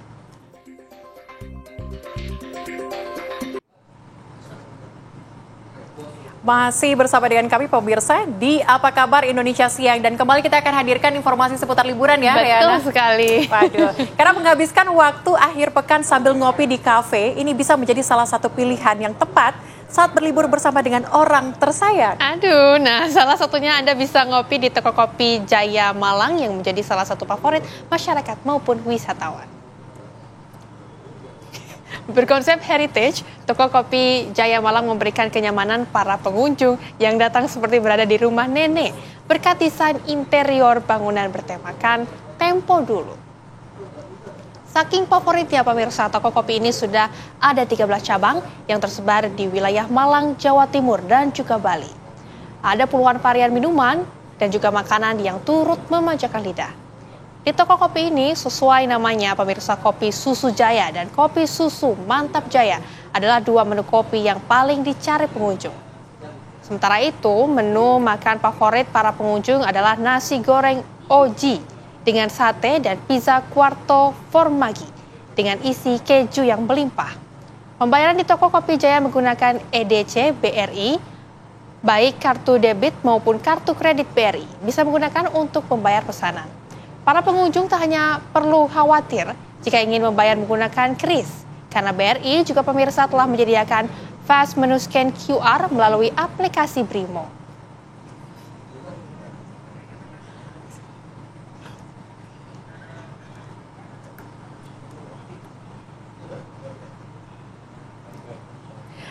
Masih bersama dengan kami pemirsa di Apa Kabar Indonesia Siang, dan kembali kita akan hadirkan informasi seputar liburan ya. Betul sekali. Waduh, karena menghabiskan waktu akhir pekan sambil ngopi di kafe ini bisa menjadi salah satu pilihan yang tepat saat berlibur bersama dengan orang tersayang. Aduh, nah salah satunya Anda bisa ngopi di Toko Kopi Jaya Malang yang menjadi salah satu favorit masyarakat maupun wisatawan. Berkonsep heritage, Toko Kopi Jaya Malang memberikan kenyamanan para pengunjung yang datang seperti berada di rumah nenek, berkat desain interior bangunan bertemakan tempo dulu. Saking favoritnya pemirsa, Toko Kopi ini sudah ada 13 cabang yang tersebar di wilayah Malang, Jawa Timur, dan juga Bali. Ada puluhan varian minuman dan juga makanan yang turut memanjakan lidah. Di Toko Kopi ini sesuai namanya pemirsa, Kopi Susu Jaya dan Kopi Susu Mantap Jaya adalah 2 menu kopi yang paling dicari pengunjung. Sementara itu, menu makan favorit para pengunjung adalah nasi goreng Oji dengan sate dan pizza quarto formaggi dengan isi keju yang melimpah. Pembayaran di Toko Kopi Jaya menggunakan EDC BRI, baik kartu debit maupun kartu kredit BRI, bisa menggunakan untuk membayar pesanan. Para pengunjung tak hanya perlu khawatir jika ingin membayar menggunakan kris, karena BRI juga pemirsa telah menyediakan fast menu scan QR melalui aplikasi Brimo.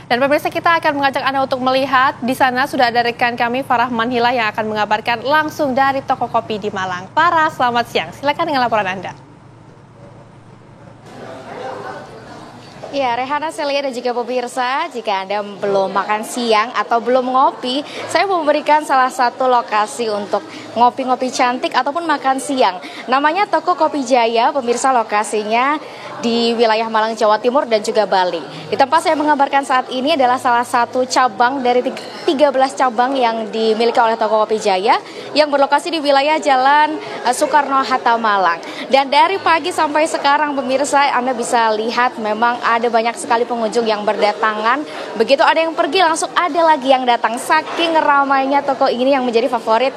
Dan pemirsa, kita akan mengajak Anda untuk melihat di sana sudah ada rekan kami Farah Manhila yang akan mengabarkan langsung dari Toko Kopi di Malang. Farah, selamat siang. Silakan dengan laporan Anda. Ya, Rehana, Celia dan juga pemirsa, jika Anda belum makan siang atau belum ngopi, saya mau memberikan salah satu lokasi untuk ngopi-ngopi cantik ataupun makan siang. Namanya Toko Kopi Jaya, pemirsa, lokasinya di wilayah Malang, Jawa Timur dan juga Bali. Di tempat saya mengabarkan saat ini adalah salah satu cabang dari 13 cabang yang dimiliki oleh Toko Kopi Jaya yang berlokasi di wilayah Jalan Soekarno-Hatta, Malang. Dan dari pagi sampai sekarang pemirsa, Anda bisa lihat memang ada banyak sekali pengunjung yang berdatangan. Begitu ada yang pergi langsung ada lagi yang datang. Saking ramainya toko ini yang menjadi favorit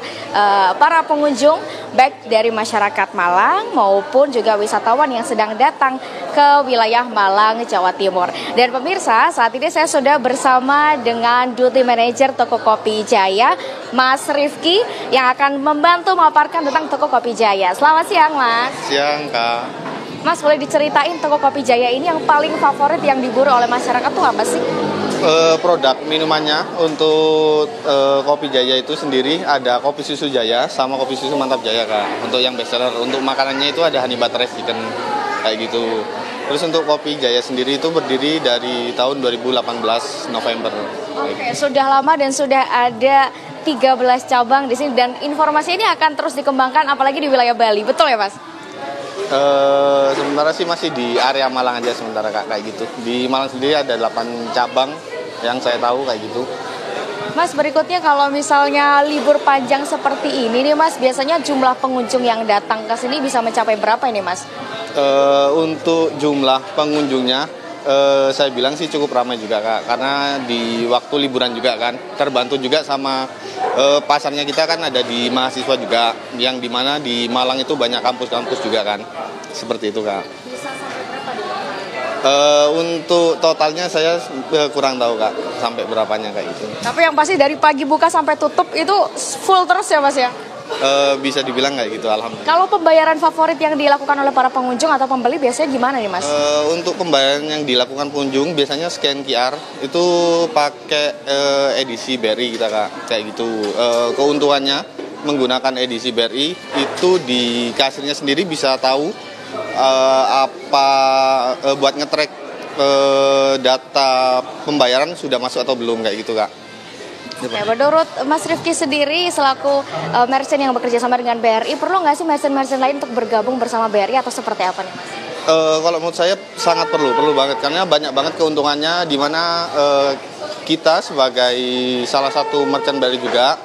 para pengunjung baik dari masyarakat Malang maupun juga wisatawan yang sedang datang ke wilayah Malang, Jawa Timur. Dan pemirsa, saat ini saya sudah bersama dengan Duty Manager Toko Kopi Jaya, Mas Rifki, yang akan membantu memaparkan tentang Toko Kopi Jaya. Selamat siang, Mas. Siang, Kak. Mas, boleh diceritain Toko Kopi Jaya ini yang paling favorit yang diburu oleh masyarakat tuh apa sih? Produk minumannya untuk Kopi Jaya itu sendiri ada kopi susu Jaya sama kopi susu mantap Jaya, Kak. Untuk yang bestseller, untuk makanannya itu ada honey butter rice chicken kayak gitu. Terus untuk Kopi Jaya sendiri itu berdiri dari tahun 2018 November. Oke, sudah lama dan sudah ada 13 cabang di sini dan informasi ini akan terus dikembangkan apalagi di wilayah Bali. Betul ya, Mas? Sementara sih masih di area Malang aja sementara, Kak, kayak gitu. Di Malang sendiri ada 8 cabang yang saya tahu kayak gitu. Mas, berikutnya kalau misalnya libur panjang seperti ini nih, Mas, biasanya jumlah pengunjung yang datang ke sini bisa mencapai berapa ini, Mas? Untuk jumlah pengunjungnya, saya bilang sih cukup ramai juga, Kak. Karena di waktu liburan juga kan, terbantu juga sama pasarnya kita kan ada di mahasiswa juga, yang dimana di Malang itu banyak kampus-kampus juga kan. Seperti itu, Kak. Bisa sampai berapa di Untuk totalnya saya kurang tahu, Kak, sampai berapanya kayak gitu. Tapi yang pasti dari pagi buka sampai tutup itu full terus ya, Mas ya? Bisa dibilang kayak gitu, alhamdulillah. Kalau pembayaran favorit yang dilakukan oleh para pengunjung atau pembeli biasanya gimana nih, Mas? Untuk pembayaran yang dilakukan pengunjung biasanya scan QR itu pakai edisi BRI kita, Kak, kayak gitu. Keuntungannya menggunakan edisi BRI itu di kasirnya sendiri bisa tahu buat nge-track data pembayaran sudah masuk atau belum kayak gitu, Kak. Ya, menurut Mas Rifki sendiri selaku merchant yang bekerja sama dengan BRI, perlu nggak sih merchant-merchant lain untuk bergabung bersama BRI atau seperti apa nih, Mas? Kalau menurut saya sangat perlu banget karena banyak banget keuntungannya di mana kita sebagai salah satu merchant BRI juga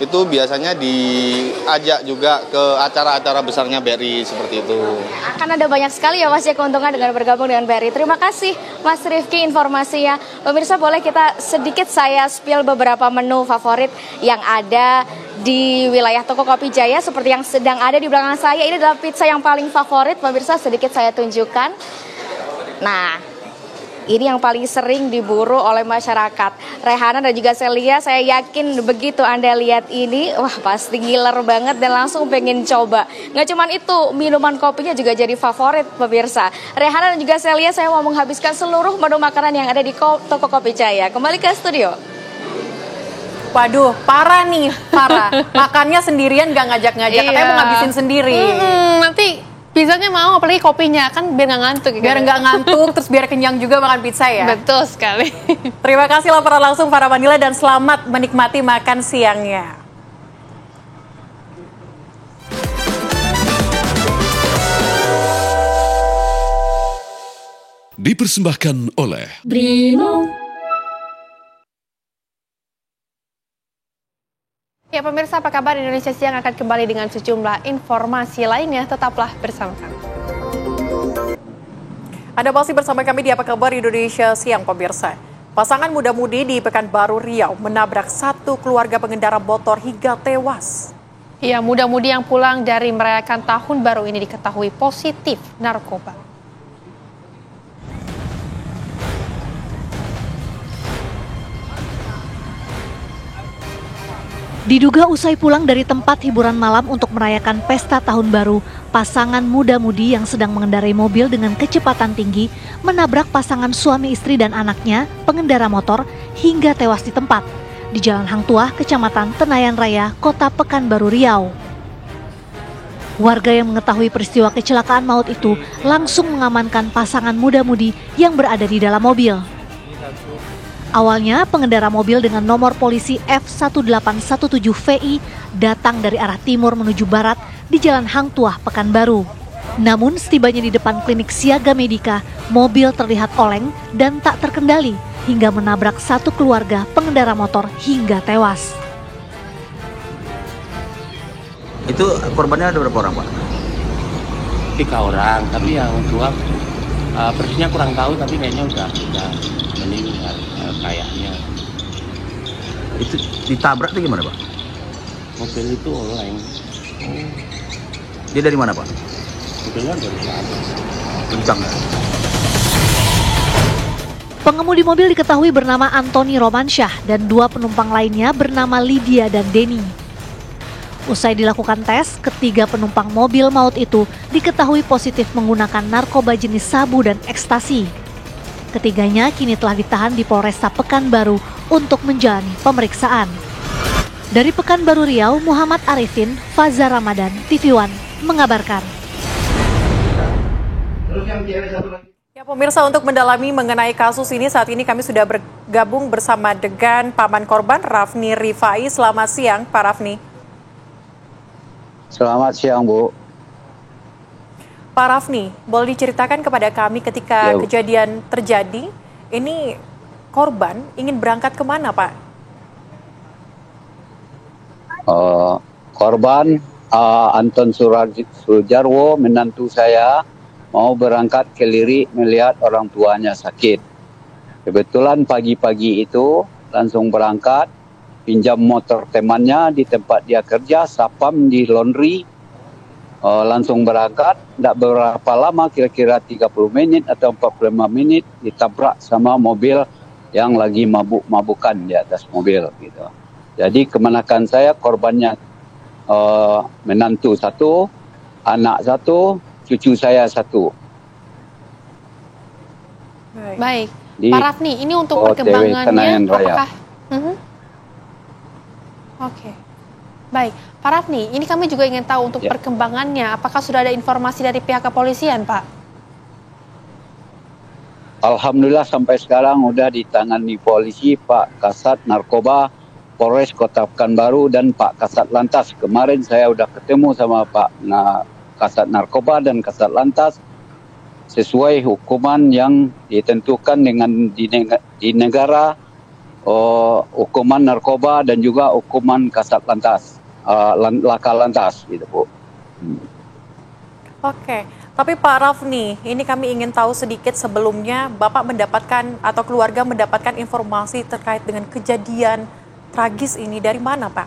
itu biasanya diajak juga ke acara-acara besarnya BRI seperti itu. Akan ada banyak sekali ya, Mas, ya, keuntungan dengan bergabung dengan BRI. Terima kasih Mas Rifki informasinya. Pemirsa, boleh kita sedikit saya spill beberapa menu favorit yang ada di wilayah Toko Kopi Jaya seperti yang sedang ada di belakang saya. Ini adalah pizza yang paling favorit, pemirsa, sedikit saya tunjukkan. Nah, ini yang paling sering diburu oleh masyarakat. Rehana dan juga Celia, saya yakin begitu Anda lihat ini, wah pasti ngiler banget dan langsung pengen coba. Nggak cuma itu, minuman kopinya juga jadi favorit pemirsa. Rehana dan juga Celia, saya mau menghabiskan seluruh menu makanan yang ada di Toko Kopi Jaya. Kembali ke studio. Waduh, parah nih, parah. Makannya sendirian gak ngajak-ngajak, katanya mau ngabisin sendiri. Nanti pizzanya mau, apalagi kopinya, kan biar nggak ngantuk. Biar nggak ngantuk, terus biar kenyang juga makan pizza ya. Betul sekali. Terima kasih laporan langsung Farah Manila dan selamat menikmati makan siangnya. Dipersembahkan oleh Brimo. Ya pemirsa, apa kabar? Indonesia Siang akan kembali dengan sejumlah informasi lainnya. Tetaplah bersama kami. Anda masih bersama kami di Apa Kabar Indonesia Siang, pemirsa. Pasangan muda-mudi di Pekanbaru Riau menabrak satu keluarga pengendara motor hingga tewas. Ya, muda-mudi yang pulang dari merayakan tahun baru ini diketahui positif narkoba. Diduga usai pulang dari tempat hiburan malam untuk merayakan pesta tahun baru, pasangan muda-mudi yang sedang mengendarai mobil dengan kecepatan tinggi menabrak pasangan suami istri dan anaknya, pengendara motor, hingga tewas di tempat, di Jalan Hang Tuah, Kecamatan Tenayan Raya, Kota Pekanbaru Riau. Warga yang mengetahui peristiwa kecelakaan maut itu langsung mengamankan pasangan muda-mudi yang berada di dalam mobil. Awalnya, pengendara mobil dengan nomor polisi F1817VI datang dari arah timur menuju barat di Jalan Hang Tuah, Pekanbaru. Namun setibanya di depan klinik Siaga Medika, mobil terlihat oleng dan tak terkendali hingga menabrak satu keluarga pengendara motor hingga tewas. Itu korbannya ada berapa orang, Pak? 3 orang, tapi yang tua persisnya kurang tahu, tapi kayaknya udah meninggal kayaknya. Itu ditabrak itu gimana, Pak? Mobil itu oleng. Dia dari mana, Pak? Mobilnya dari atas. Kencang ya? Pengemudi mobil diketahui bernama Antoni Romansyah dan 2 penumpang lainnya bernama Lydia dan Denny. Usai dilakukan tes, ketiga penumpang mobil maut itu diketahui positif menggunakan narkoba jenis sabu dan ekstasi. Ketiganya kini telah ditahan di Polresta Pekanbaru untuk menjalani pemeriksaan. Dari Pekanbaru Riau, Muhammad Arifin, Faza Ramadan, TV One mengabarkan. Ya pemirsa, untuk mendalami mengenai kasus ini saat ini kami sudah bergabung bersama dengan paman korban Rafni Rifai. Selamat siang Pak Rafni. Selamat siang Bu. Pak Rafni, boleh diceritakan kepada kami ketika kejadian terjadi, ini korban ingin berangkat kemana Pak? Korban Anton Sujarwo, menantu saya, mau berangkat ke Lirik melihat orang tuanya sakit. Kebetulan pagi-pagi itu langsung berangkat, pinjam motor temannya di tempat dia kerja, sapam di laundry, langsung berangkat. Tidak berapa lama, kira-kira 30 menit atau 45 menit, ditabrak sama mobil yang lagi mabuk-mabukan di atas mobil gitu. Jadi kemenakan saya, korbannya menantu 1, anak 1, cucu saya 1. Baik, Pak Rafni, ini untuk perkembangannya apakah? Oke, baik, Pak Rafni, ini kami juga ingin tahu untuk perkembangannya, apakah sudah ada informasi dari pihak kepolisian, Pak? Alhamdulillah sampai sekarang udah ditangani polisi, Pak Kasat Narkoba Polres Kota Pekanbaru dan Pak Kasat Lantas. Kemarin saya udah ketemu sama Pak Kasat Narkoba dan Kasat Lantas sesuai hukuman yang ditentukan dengan di negara, hukuman narkoba dan juga hukuman Kasat Lantas, Laka Lantas gitu Bu. Oke, tapi Pak Rafni, ini kami ingin tahu sedikit sebelumnya Bapak mendapatkan atau keluarga mendapatkan informasi terkait dengan kejadian tragis ini dari mana, Pak?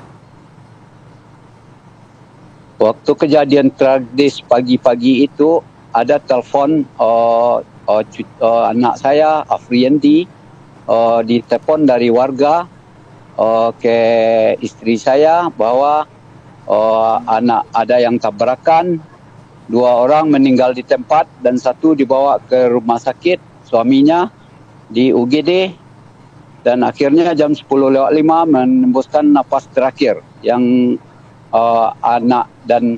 Waktu kejadian tragis pagi-pagi itu ada telepon anak saya, Afriyanti, ditelepon dari warga ke istri saya bahwa anak ada yang tabrakan, 2 orang meninggal di tempat dan 1 dibawa ke rumah sakit, suaminya di UGD. Dan akhirnya jam 10:05 menembuskan napas terakhir yang anak dan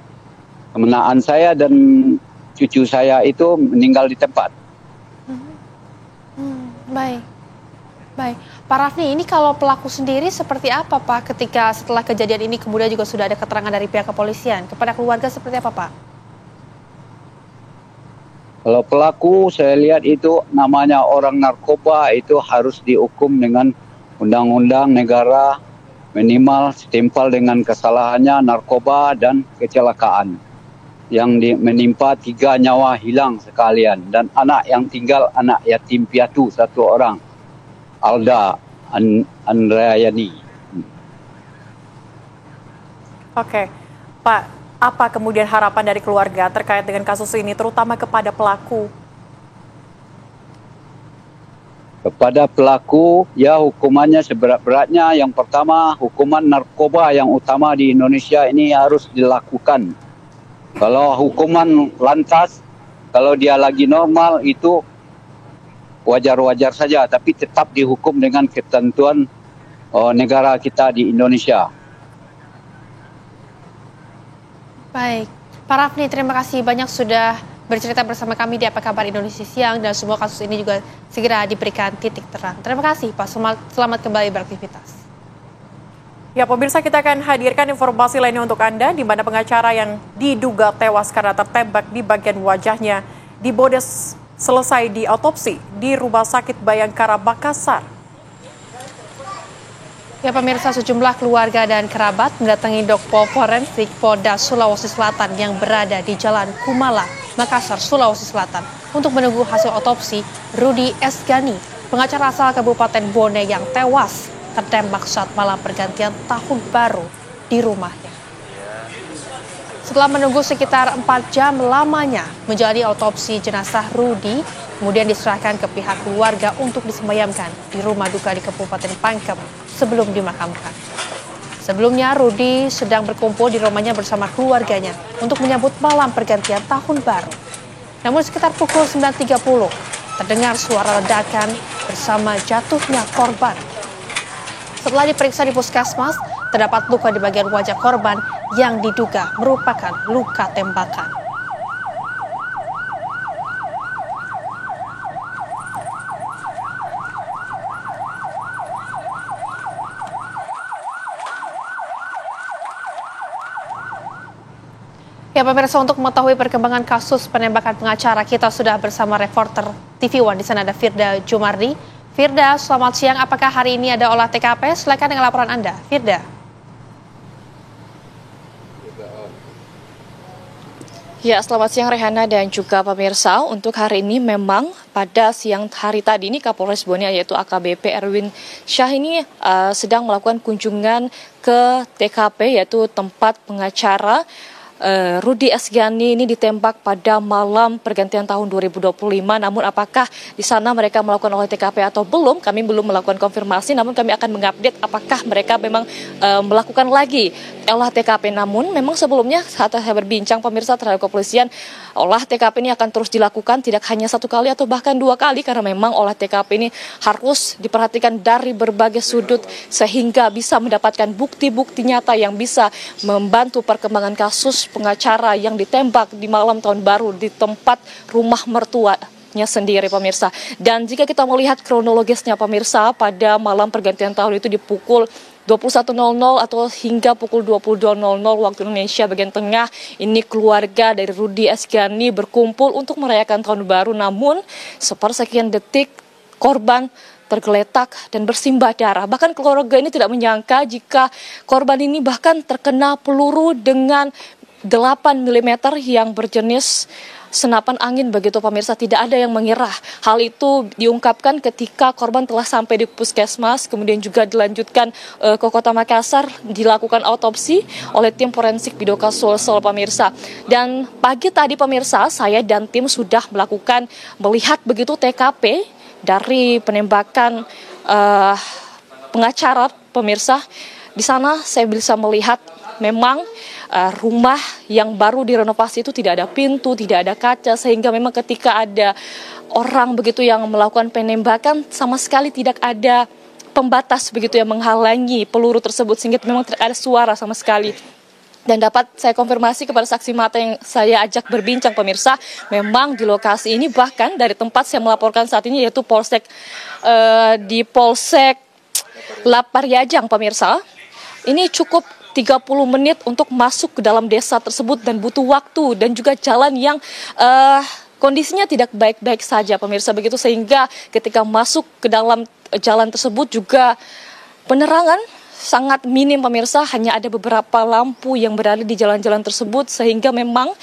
kemenaan saya dan cucu saya itu meninggal di tempat. Baik. Pak Rafni, ini kalau pelaku sendiri seperti apa Pak ketika setelah kejadian ini kemudian juga sudah ada keterangan dari pihak kepolisian? Kepada keluarga seperti apa Pak? Kalau pelaku saya lihat itu namanya orang narkoba itu harus dihukum dengan undang-undang negara, minimal setimpal dengan kesalahannya narkoba dan kecelakaan yang menimpa 3 nyawa hilang sekalian dan anak yang tinggal anak yatim piatu 1 orang, Alda Andrayani. Oke, Pak, apa kemudian harapan dari keluarga terkait dengan kasus ini, terutama kepada pelaku? Kepada pelaku, ya hukumannya seberat-beratnya. Yang pertama, hukuman narkoba yang utama di Indonesia ini harus dilakukan. Kalau hukuman lantas, kalau dia lagi normal itu wajar-wajar saja, tapi tetap dihukum dengan ketentuan negara kita di Indonesia. Baik, Pak Rafni, terima kasih banyak sudah bercerita bersama kami di Apa Kabar Indonesia Siang dan semua kasus ini juga segera diberikan titik terang. Terima kasih Pak, selamat kembali beraktivitas. Ya, pemirsa, kita akan hadirkan informasi lainnya untuk Anda, di mana pengacara yang diduga tewas karena tertembak di bagian wajahnya di Bodes selesai diotopsi di Rumah Sakit Bayangkara, Makassar. Ya, pemirsa, sejumlah keluarga dan kerabat mendatangi Dokpol Forensik Polda Sulawesi Selatan yang berada di Jalan Kumala, Makassar, Sulawesi Selatan untuk menunggu hasil otopsi Rudi Esgani, pengacara asal Kabupaten Bone yang tewas tertembak saat malam pergantian tahun baru di rumahnya. Setelah menunggu sekitar 4 jam lamanya menjalani otopsi jenazah Rudi, kemudian diserahkan ke pihak keluarga untuk disemayamkan di rumah duka di Kabupaten Pangkep sebelum dimakamkan. Sebelumnya, Rudi sedang berkumpul di rumahnya bersama keluarganya untuk menyambut malam pergantian tahun baru. Namun sekitar pukul 9.30 terdengar suara ledakan bersama jatuhnya korban. Setelah diperiksa di puskesmas, terdapat luka di bagian wajah korban yang diduga merupakan luka tembakan. Ya, pemirsa, untuk mengetahui perkembangan kasus penembakan pengacara, kita sudah bersama reporter TV One. Di sana ada Firda Jumardi. Firda, selamat siang. Apakah hari ini ada olah TKP? Silakan dengan laporan Anda, Firda. Ya, selamat siang Rehana dan juga pemirsa. Untuk hari ini memang pada siang hari tadi ini Kapolres Bone yaitu AKBP Erwin Syah ini sedang melakukan kunjungan ke TKP yaitu tempat pengacara Rudi Esgani ini ditembak pada malam pergantian tahun 2025. Namun apakah di sana mereka melakukan olah TKP atau belum, kami belum melakukan konfirmasi. Namun kami akan mengupdate apakah mereka memang melakukan lagi olah TKP. Namun memang sebelumnya saat saya berbincang pemirsa terhadap kepolisian, olah TKP ini akan terus dilakukan, tidak hanya 1 kali atau bahkan 2 kali, karena memang olah TKP ini harus diperhatikan dari berbagai sudut sehingga bisa mendapatkan bukti-bukti nyata yang bisa membantu perkembangan kasus pengacara yang ditembak di malam tahun baru di tempat rumah mertuanya sendiri, pemirsa. Dan jika kita melihat kronologisnya, pemirsa, pada malam pergantian tahun itu di pukul 21.00 atau hingga pukul 22.00 waktu Indonesia bagian tengah, ini keluarga dari Rudi Esgani berkumpul untuk merayakan tahun baru. Namun sepersekian detik korban tergeletak dan bersimbah darah. Bahkan keluarga ini tidak menyangka jika korban ini bahkan terkena peluru dengan 8 mm yang berjenis senapan angin, begitu pemirsa. Tidak ada yang mengira. Hal itu diungkapkan ketika korban telah sampai di puskesmas, kemudian juga dilanjutkan ke Kota Makassar, dilakukan autopsi oleh tim forensik Bidoka Sulsel, pemirsa. Dan pagi tadi pemirsa, saya dan tim sudah melihat begitu TKP dari penembakan pengacara, pemirsa. Di sana saya bisa melihat memang rumah yang baru direnovasi itu tidak ada pintu, tidak ada kaca, sehingga memang ketika ada orang begitu yang melakukan penembakan sama sekali tidak ada pembatas begitu yang menghalangi peluru tersebut, sehingga memang tidak ada suara sama sekali. Dan dapat saya konfirmasi kepada saksi mata yang saya ajak berbincang, pemirsa, memang di lokasi ini bahkan dari tempat saya melaporkan saat ini yaitu di Polsek Lapariajang, pemirsa, ini cukup 30 menit untuk masuk ke dalam desa tersebut dan butuh waktu dan juga jalan yang kondisinya tidak baik-baik saja, pemirsa, begitu, sehingga ketika masuk ke dalam jalan tersebut juga penerangan sangat minim, pemirsa. Hanya ada beberapa lampu yang berada di jalan-jalan tersebut, sehingga memang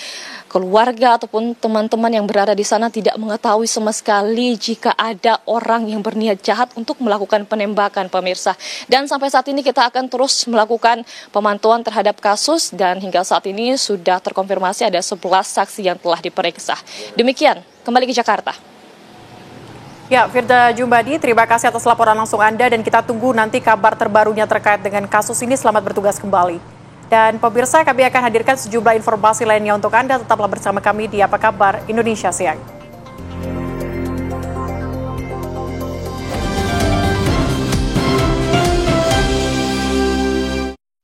keluarga ataupun teman-teman yang berada di sana tidak mengetahui sama sekali jika ada orang yang berniat jahat untuk melakukan penembakan, pemirsa. Dan sampai saat ini kita akan terus melakukan pemantauan terhadap kasus, dan hingga saat ini sudah terkonfirmasi ada 11 saksi yang telah diperiksa. Demikian, kembali ke Jakarta. Ya, Firda Jumbadi, terima kasih atas laporan langsung Anda, dan kita tunggu nanti kabar terbarunya terkait dengan kasus ini. Selamat bertugas kembali. Dan pemirsa, kami akan hadirkan sejumlah informasi lainnya untuk Anda. Tetaplah bersama kami di Apa Kabar Indonesia Siang.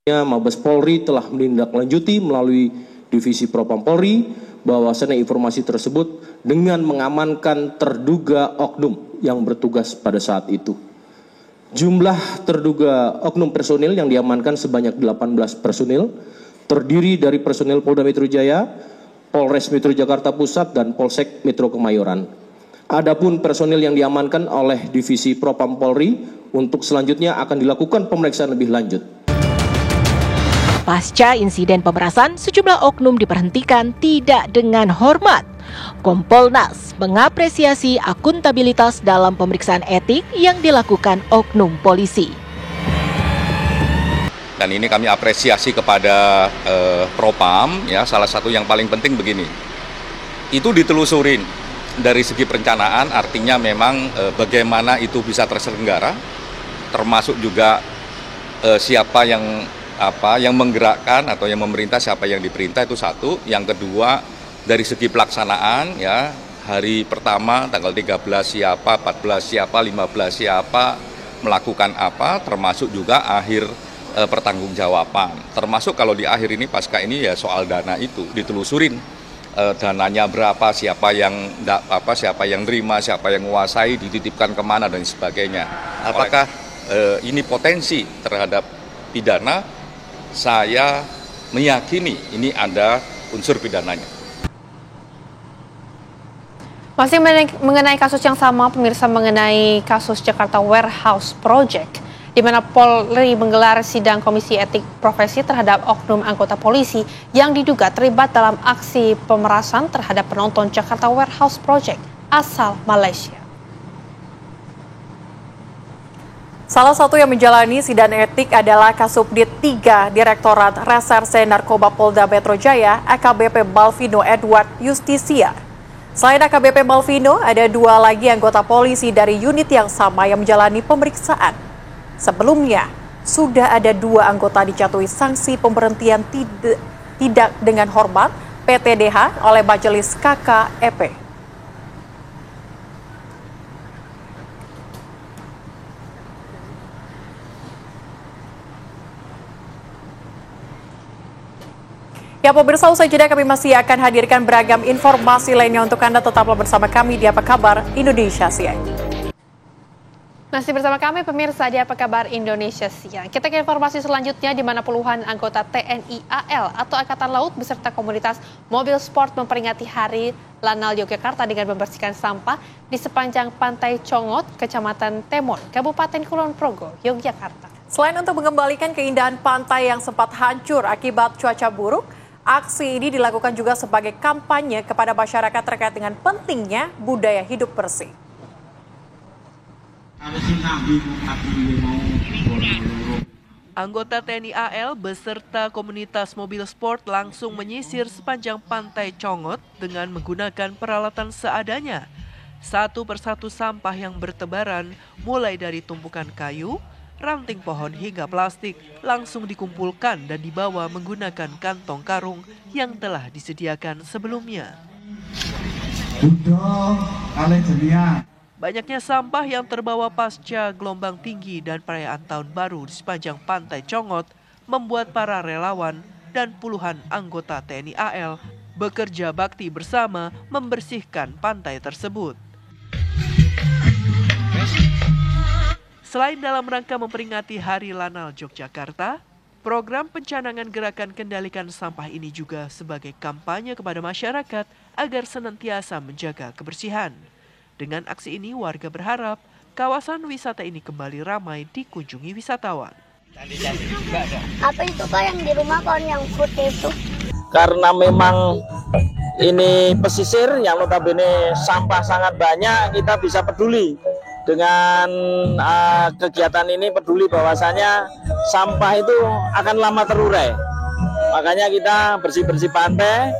Mabes Polri telah menindaklanjuti melalui Divisi Propam Polri bahwasannya informasi tersebut dengan mengamankan terduga oknum yang bertugas pada saat itu. Jumlah terduga oknum personil yang diamankan sebanyak 18 personil, terdiri dari personil Polda Metro Jaya, Polres Metro Jakarta Pusat, dan Polsek Metro Kemayoran. Adapun personil yang diamankan oleh Divisi Propam Polri untuk selanjutnya akan dilakukan pemeriksaan lebih lanjut. Pasca insiden pemerasan, sejumlah oknum diberhentikan tidak dengan hormat. Kompolnas mengapresiasi akuntabilitas dalam pemeriksaan etik yang dilakukan oknum polisi. Dan ini kami apresiasi kepada Propam, ya, salah satu yang paling penting begini, itu ditelusurin dari segi perencanaan, artinya memang bagaimana itu bisa terselenggara, termasuk juga siapa yang menggerakkan atau yang memerintah, siapa yang diperintah, itu satu. Yang kedua, dari segi pelaksanaan, ya, hari pertama tanggal 13 siapa, 14 siapa, 15 siapa, melakukan apa, termasuk juga akhir pertanggungjawaban. Termasuk kalau di akhir ini pasca ini ya soal dana itu ditelusurin, dananya berapa, siapa yang terima, siapa yang menguasai, dititipkan kemana dan sebagainya. Apakah ini potensi terhadap pidana? Saya meyakini ini ada unsur pidananya. Masih mengenai kasus yang sama, pemirsa, mengenai kasus Jakarta Warehouse Project, di mana Polri menggelar sidang komisi etik profesi terhadap oknum anggota polisi yang diduga terlibat dalam aksi pemerasan terhadap penonton Jakarta Warehouse Project asal Malaysia. Salah satu yang menjalani sidang etik adalah Kasubdit 3 Direktorat Reserse Narkoba Polda Metro Jaya, AKBP Balvino Edward Justisia. Selain AKBP Balvino, ada 2 lagi anggota polisi dari unit yang sama yang menjalani pemeriksaan. Sebelumnya, sudah ada 2 anggota dijatuhi sanksi pemberhentian tidak dengan hormat (PTDH) oleh Majelis KKEP. Ya, pemirsa, usai jeda kami masih akan hadirkan beragam informasi lainnya untuk Anda. Tetaplah bersama kami di Apa Kabar Indonesia Siang. Masih bersama kami pemirsa di Apa Kabar Indonesia Siang. Kita ke informasi selanjutnya, di mana puluhan anggota TNI AL atau Angkatan Laut beserta komunitas mobil sport memperingati Hari Lanal Yogyakarta dengan membersihkan sampah di sepanjang Pantai Congot, Kecamatan Temon, Kabupaten Kulon Progo, Yogyakarta. Selain untuk mengembalikan keindahan pantai yang sempat hancur akibat cuaca buruk, aksi ini dilakukan juga sebagai kampanye kepada masyarakat terkait dengan pentingnya budaya hidup bersih. Anggota TNI AL beserta komunitas mobil sport langsung menyisir sepanjang Pantai Congot dengan menggunakan peralatan seadanya. Satu persatu sampah yang bertebaran, mulai dari tumpukan kayu, ranting pohon hingga plastik, langsung dikumpulkan dan dibawa menggunakan kantong karung yang telah disediakan sebelumnya. Banyaknya sampah yang terbawa pasca gelombang tinggi dan perayaan Tahun Baru di sepanjang Pantai Congot membuat para relawan dan puluhan anggota TNI AL bekerja bakti bersama membersihkan pantai tersebut. Selain dalam rangka memperingati Hari Lanal Yogyakarta, program pencanangan gerakan kendalikan sampah ini juga sebagai kampanye kepada masyarakat agar senantiasa menjaga kebersihan. Dengan aksi ini, warga berharap kawasan wisata ini kembali ramai dikunjungi wisatawan. Apa itu Pak yang di rumah pohon yang putih itu? Karena memang ini pesisir yang notabene sampah sangat banyak, kita bisa peduli dengan kegiatan ini, peduli bahwasanya sampah itu akan lama terurai. Makanya kita bersih-bersih pantai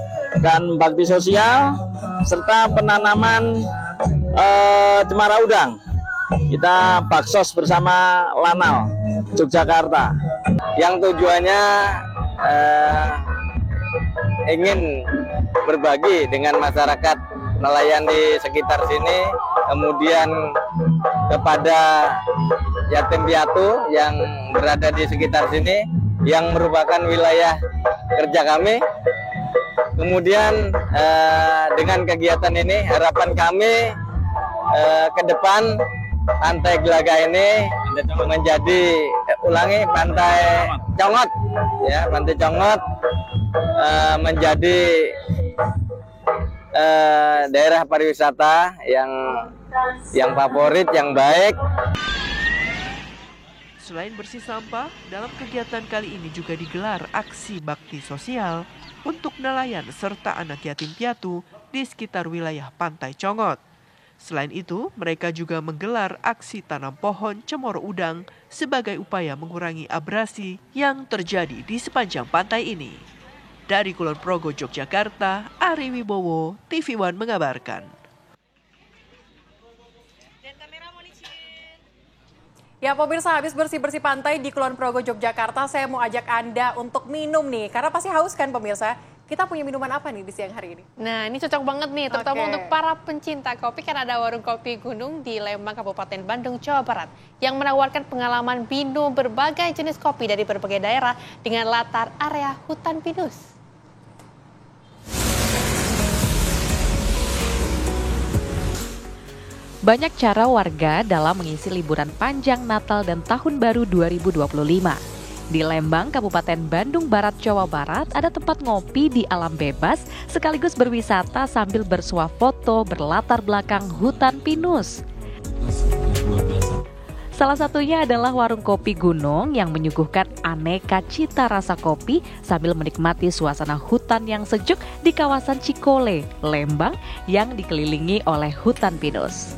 dan bakti sosial serta penanaman cemara udang. Kita baksos bersama Lanal Yogyakarta yang tujuannya ingin berbagi dengan masyarakat nelayan di sekitar sini, kemudian kepada yatim piatu yang berada di sekitar sini yang merupakan wilayah kerja kami. Kemudian dengan kegiatan ini harapan kami ke depan Pantai Gelaga ini menjadi Pantai Congot ya, Pantai Congot menjadi daerah pariwisata yang favorit, yang baik. Selain bersih sampah, dalam kegiatan kali ini juga digelar aksi bakti sosial untuk nelayan serta anak yatim piatu di sekitar wilayah Pantai Congot. Selain itu, mereka juga menggelar aksi tanam pohon cemoro udang sebagai upaya mengurangi abrasi yang terjadi di sepanjang pantai ini. Dari Kulon Progo, Yogyakarta, Ari Wibowo, TV One mengabarkan. Ya pemirsa, habis bersih-bersih pantai di Kulon Progo, Yogyakarta, saya mau ajak Anda untuk minum nih. Karena pasti haus kan pemirsa? Kita punya minuman apa nih di siang hari ini? Nah, ini cocok banget nih, terutama untuk para pencinta kopi. Kan ada warung kopi Gunung di Lembang, Kabupaten Bandung, Jawa Barat, yang menawarkan pengalaman minum berbagai jenis kopi dari berbagai daerah dengan latar area hutan pinus. Banyak cara warga dalam mengisi liburan panjang Natal dan Tahun Baru 2025. Di Lembang, Kabupaten Bandung Barat, Jawa Barat, ada tempat ngopi di alam bebas sekaligus berwisata sambil bersuah foto berlatar belakang hutan pinus. Salah satunya adalah warung kopi Gunung yang menyuguhkan aneka cita rasa kopi sambil menikmati suasana hutan yang sejuk di kawasan Cikole, Lembang yang dikelilingi oleh hutan pinus.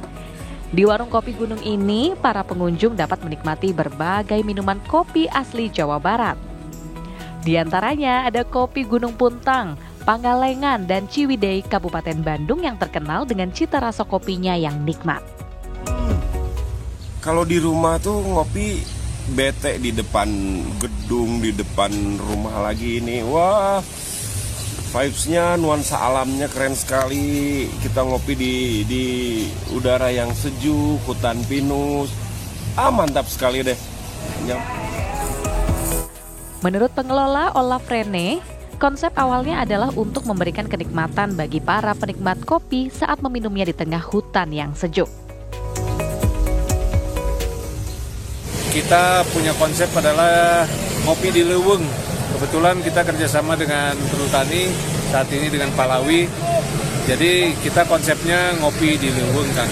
Di warung kopi Gunung ini, para pengunjung dapat menikmati berbagai minuman kopi asli Jawa Barat. Di antaranya ada kopi Gunung Puntang, Pangalengan, dan Ciwidey, Kabupaten Bandung yang terkenal dengan cita rasa kopinya yang nikmat. Kalau di rumah tuh ngopi bete di depan gedung, di depan rumah lagi ini. Wah, vibes-nya, nuansa alamnya keren sekali. Kita ngopi di udara yang sejuk, hutan pinus. Mantap sekali deh. Menurut pengelola Olaf Rene, konsep awalnya adalah untuk memberikan kenikmatan bagi para penikmat kopi saat meminumnya di tengah hutan yang sejuk. Kita punya konsep adalah ngopi di leuweung. Kebetulan kita kerjasama dengan Perhutani, saat ini dengan Palawi. Jadi kita konsepnya ngopi di leuweung, Kang.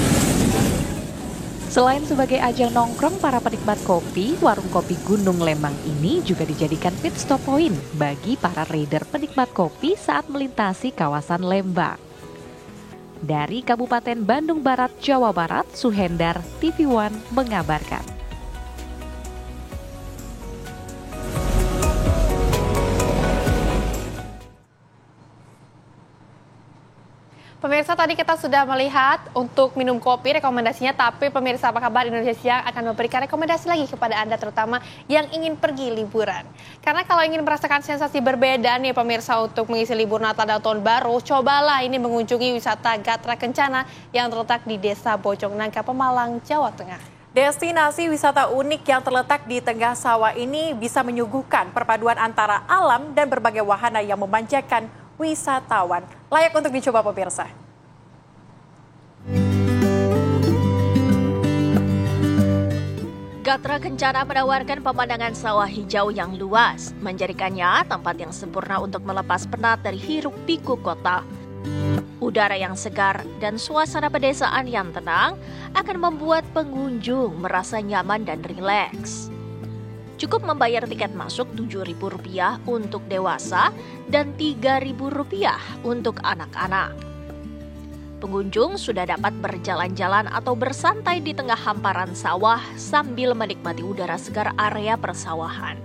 Selain sebagai ajang nongkrong para penikmat kopi, warung kopi Gunung Lembang ini juga dijadikan pit stop point bagi para rider penikmat kopi saat melintasi kawasan Lembang. Dari Kabupaten Bandung Barat, Jawa Barat, Suhendar, TV One mengabarkan. Pemirsa, tadi kita sudah melihat untuk minum kopi rekomendasinya, tapi pemirsa apa kabar, Indonesia Siang akan memberikan rekomendasi lagi kepada Anda terutama yang ingin pergi liburan. Karena kalau ingin merasakan sensasi berbeda nih pemirsa untuk mengisi libur Natal dan Tahun Baru, cobalah ini mengunjungi wisata Gatra Kencana yang terletak di Desa Bojong Nangka, Pemalang, Jawa Tengah. Destinasi wisata unik yang terletak di tengah sawah ini bisa menyuguhkan perpaduan antara alam dan berbagai wahana yang memanjakan wisatawan. Layak untuk dicoba pemirsa. Gatra Kencana menawarkan pemandangan sawah hijau yang luas, menjadikannya tempat yang sempurna untuk melepas penat dari hiruk-pikuk kota. Udara yang segar dan suasana pedesaan yang tenang akan membuat pengunjung merasa nyaman dan rileks. Cukup membayar tiket masuk Rp7.000 untuk dewasa dan Rp3.000 untuk anak-anak. Pengunjung sudah dapat berjalan-jalan atau bersantai di tengah hamparan sawah sambil menikmati udara segar area persawahan.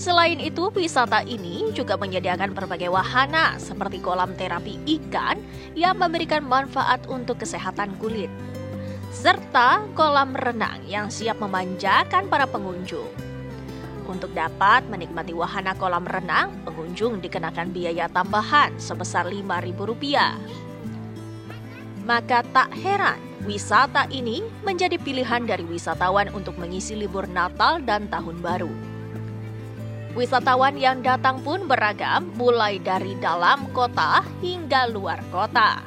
Selain itu, wisata ini juga menyediakan berbagai wahana seperti kolam terapi ikan yang memberikan manfaat untuk kesehatan kulit, serta kolam renang yang siap memanjakan para pengunjung. Untuk dapat menikmati wahana kolam renang, pengunjung dikenakan biaya tambahan sebesar Rp5.000. Maka tak heran, wisata ini menjadi pilihan dari wisatawan untuk mengisi libur Natal dan Tahun Baru. Wisatawan yang datang pun beragam, mulai dari dalam kota hingga luar kota.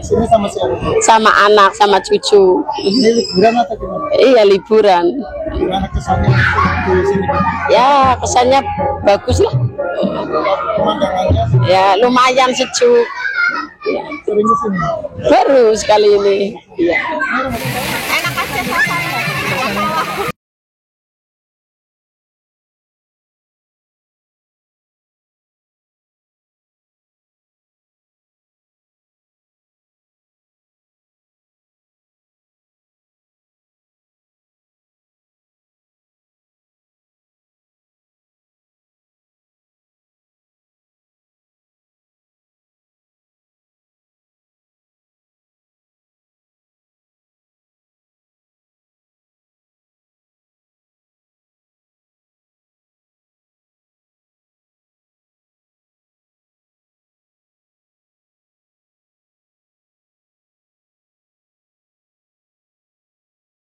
Sini sama siapa? Sama anak, sama cucu. Ini liburan atau gimana? Iya, liburan. Gimana kesannya di sini? Ya, kesannya bagus lah. Pemandangannya? Ya, lumayan sejuk. Ya. Sering ke sini? Baru sekali ini. Iya. Enak aja suasananya.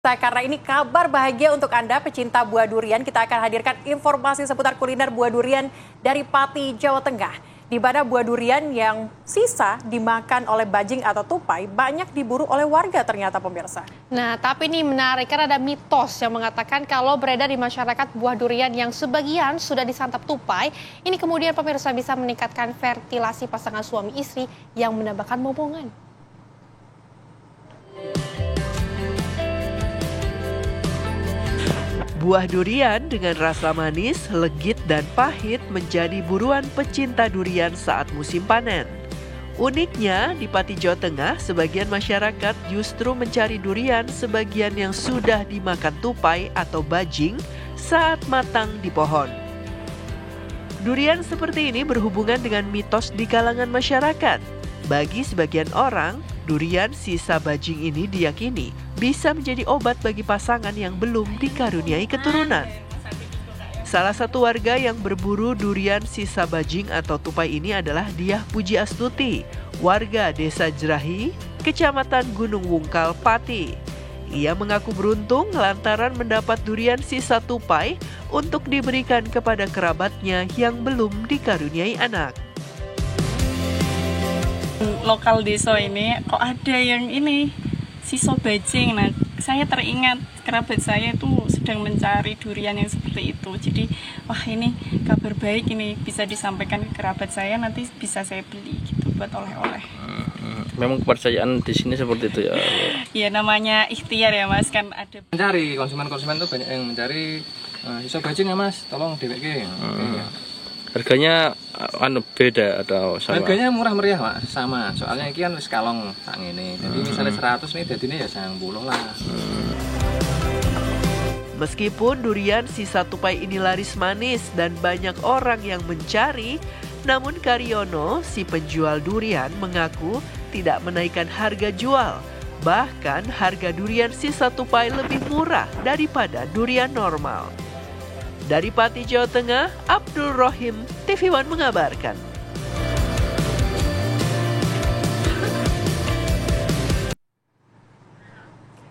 Karena ini kabar bahagia untuk Anda pecinta buah durian, kita akan hadirkan informasi seputar kuliner buah durian dari Pati, Jawa Tengah. Di mana buah durian yang sisa dimakan oleh bajing atau tupai banyak diburu oleh warga ternyata pemirsa. Nah, tapi ini menarik karena ada mitos yang mengatakan kalau beredar di masyarakat buah durian yang sebagian sudah disantap tupai, ini kemudian pemirsa bisa meningkatkan fertilasi pasangan suami istri yang menambahkan momongan. Buah durian dengan rasa manis, legit, dan pahit menjadi buruan pecinta durian saat musim panen. Uniknya, di Pati, Jawa Tengah, sebagian masyarakat justru mencari durian sebagian yang sudah dimakan tupai atau bajing saat matang di pohon. Durian seperti ini berhubungan dengan mitos di kalangan masyarakat. Bagi sebagian orang, durian sisa bajing ini diyakini bisa menjadi obat bagi pasangan yang belum dikaruniai keturunan. Salah satu warga yang berburu durian sisa bajing atau tupai ini adalah Diah Puji Astuti, warga Desa Jerahi, Kecamatan Gunung Wungkal, Pati. Ia mengaku beruntung lantaran mendapat durian sisa tupai untuk diberikan kepada kerabatnya yang belum dikaruniai anak. Lokal desa ini kok ada yang ini sisa bajing. Nah, saya teringat kerabat saya itu sedang mencari durian yang seperti itu. Jadi, wah ini kabar baik, ini bisa disampaikan ke kerabat saya, nanti bisa saya beli gitu buat oleh-oleh. Memang kepercayaan di sini seperti itu ya. Ya namanya ikhtiar ya Mas, kan ada mencari konsumen tuh banyak yang mencari sisa bajing ya Mas, tolong DWG. Harganya beda atau sama? Harganya murah meriah Pak, sama. Soalnya ini kan wis kalong sang ini. Jadi misalnya 100 nih, dadine ya 90 lah. Meskipun durian sisa tupai ini laris manis dan banyak orang yang mencari, namun Karyono, si penjual durian, mengaku tidak menaikkan harga jual. Bahkan harga durian sisa tupai lebih murah daripada durian normal. Dari Pati, Jawa Tengah, Abdul Rohim, TV One mengabarkan.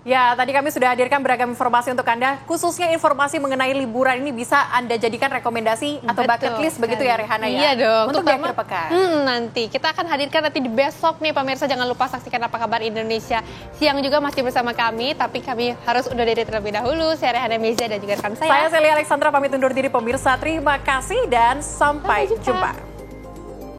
Ya, tadi kami sudah hadirkan beragam informasi untuk Anda, khususnya informasi mengenai liburan ini bisa Anda jadikan rekomendasi atau bucket list begitu ya Rehana ya? Iya dong. Untuk di akhir pekan. Nanti kita akan hadirkan nanti di besok nih pemirsa, jangan lupa saksikan Apa Kabar Indonesia siang juga masih bersama kami, tapi kami harus undur diri terlebih dahulu. Saya Rehana Meza dan juga rekan saya. Saya Celia Alexandra pamit undur diri pemirsa, terima kasih dan sampai jumpa.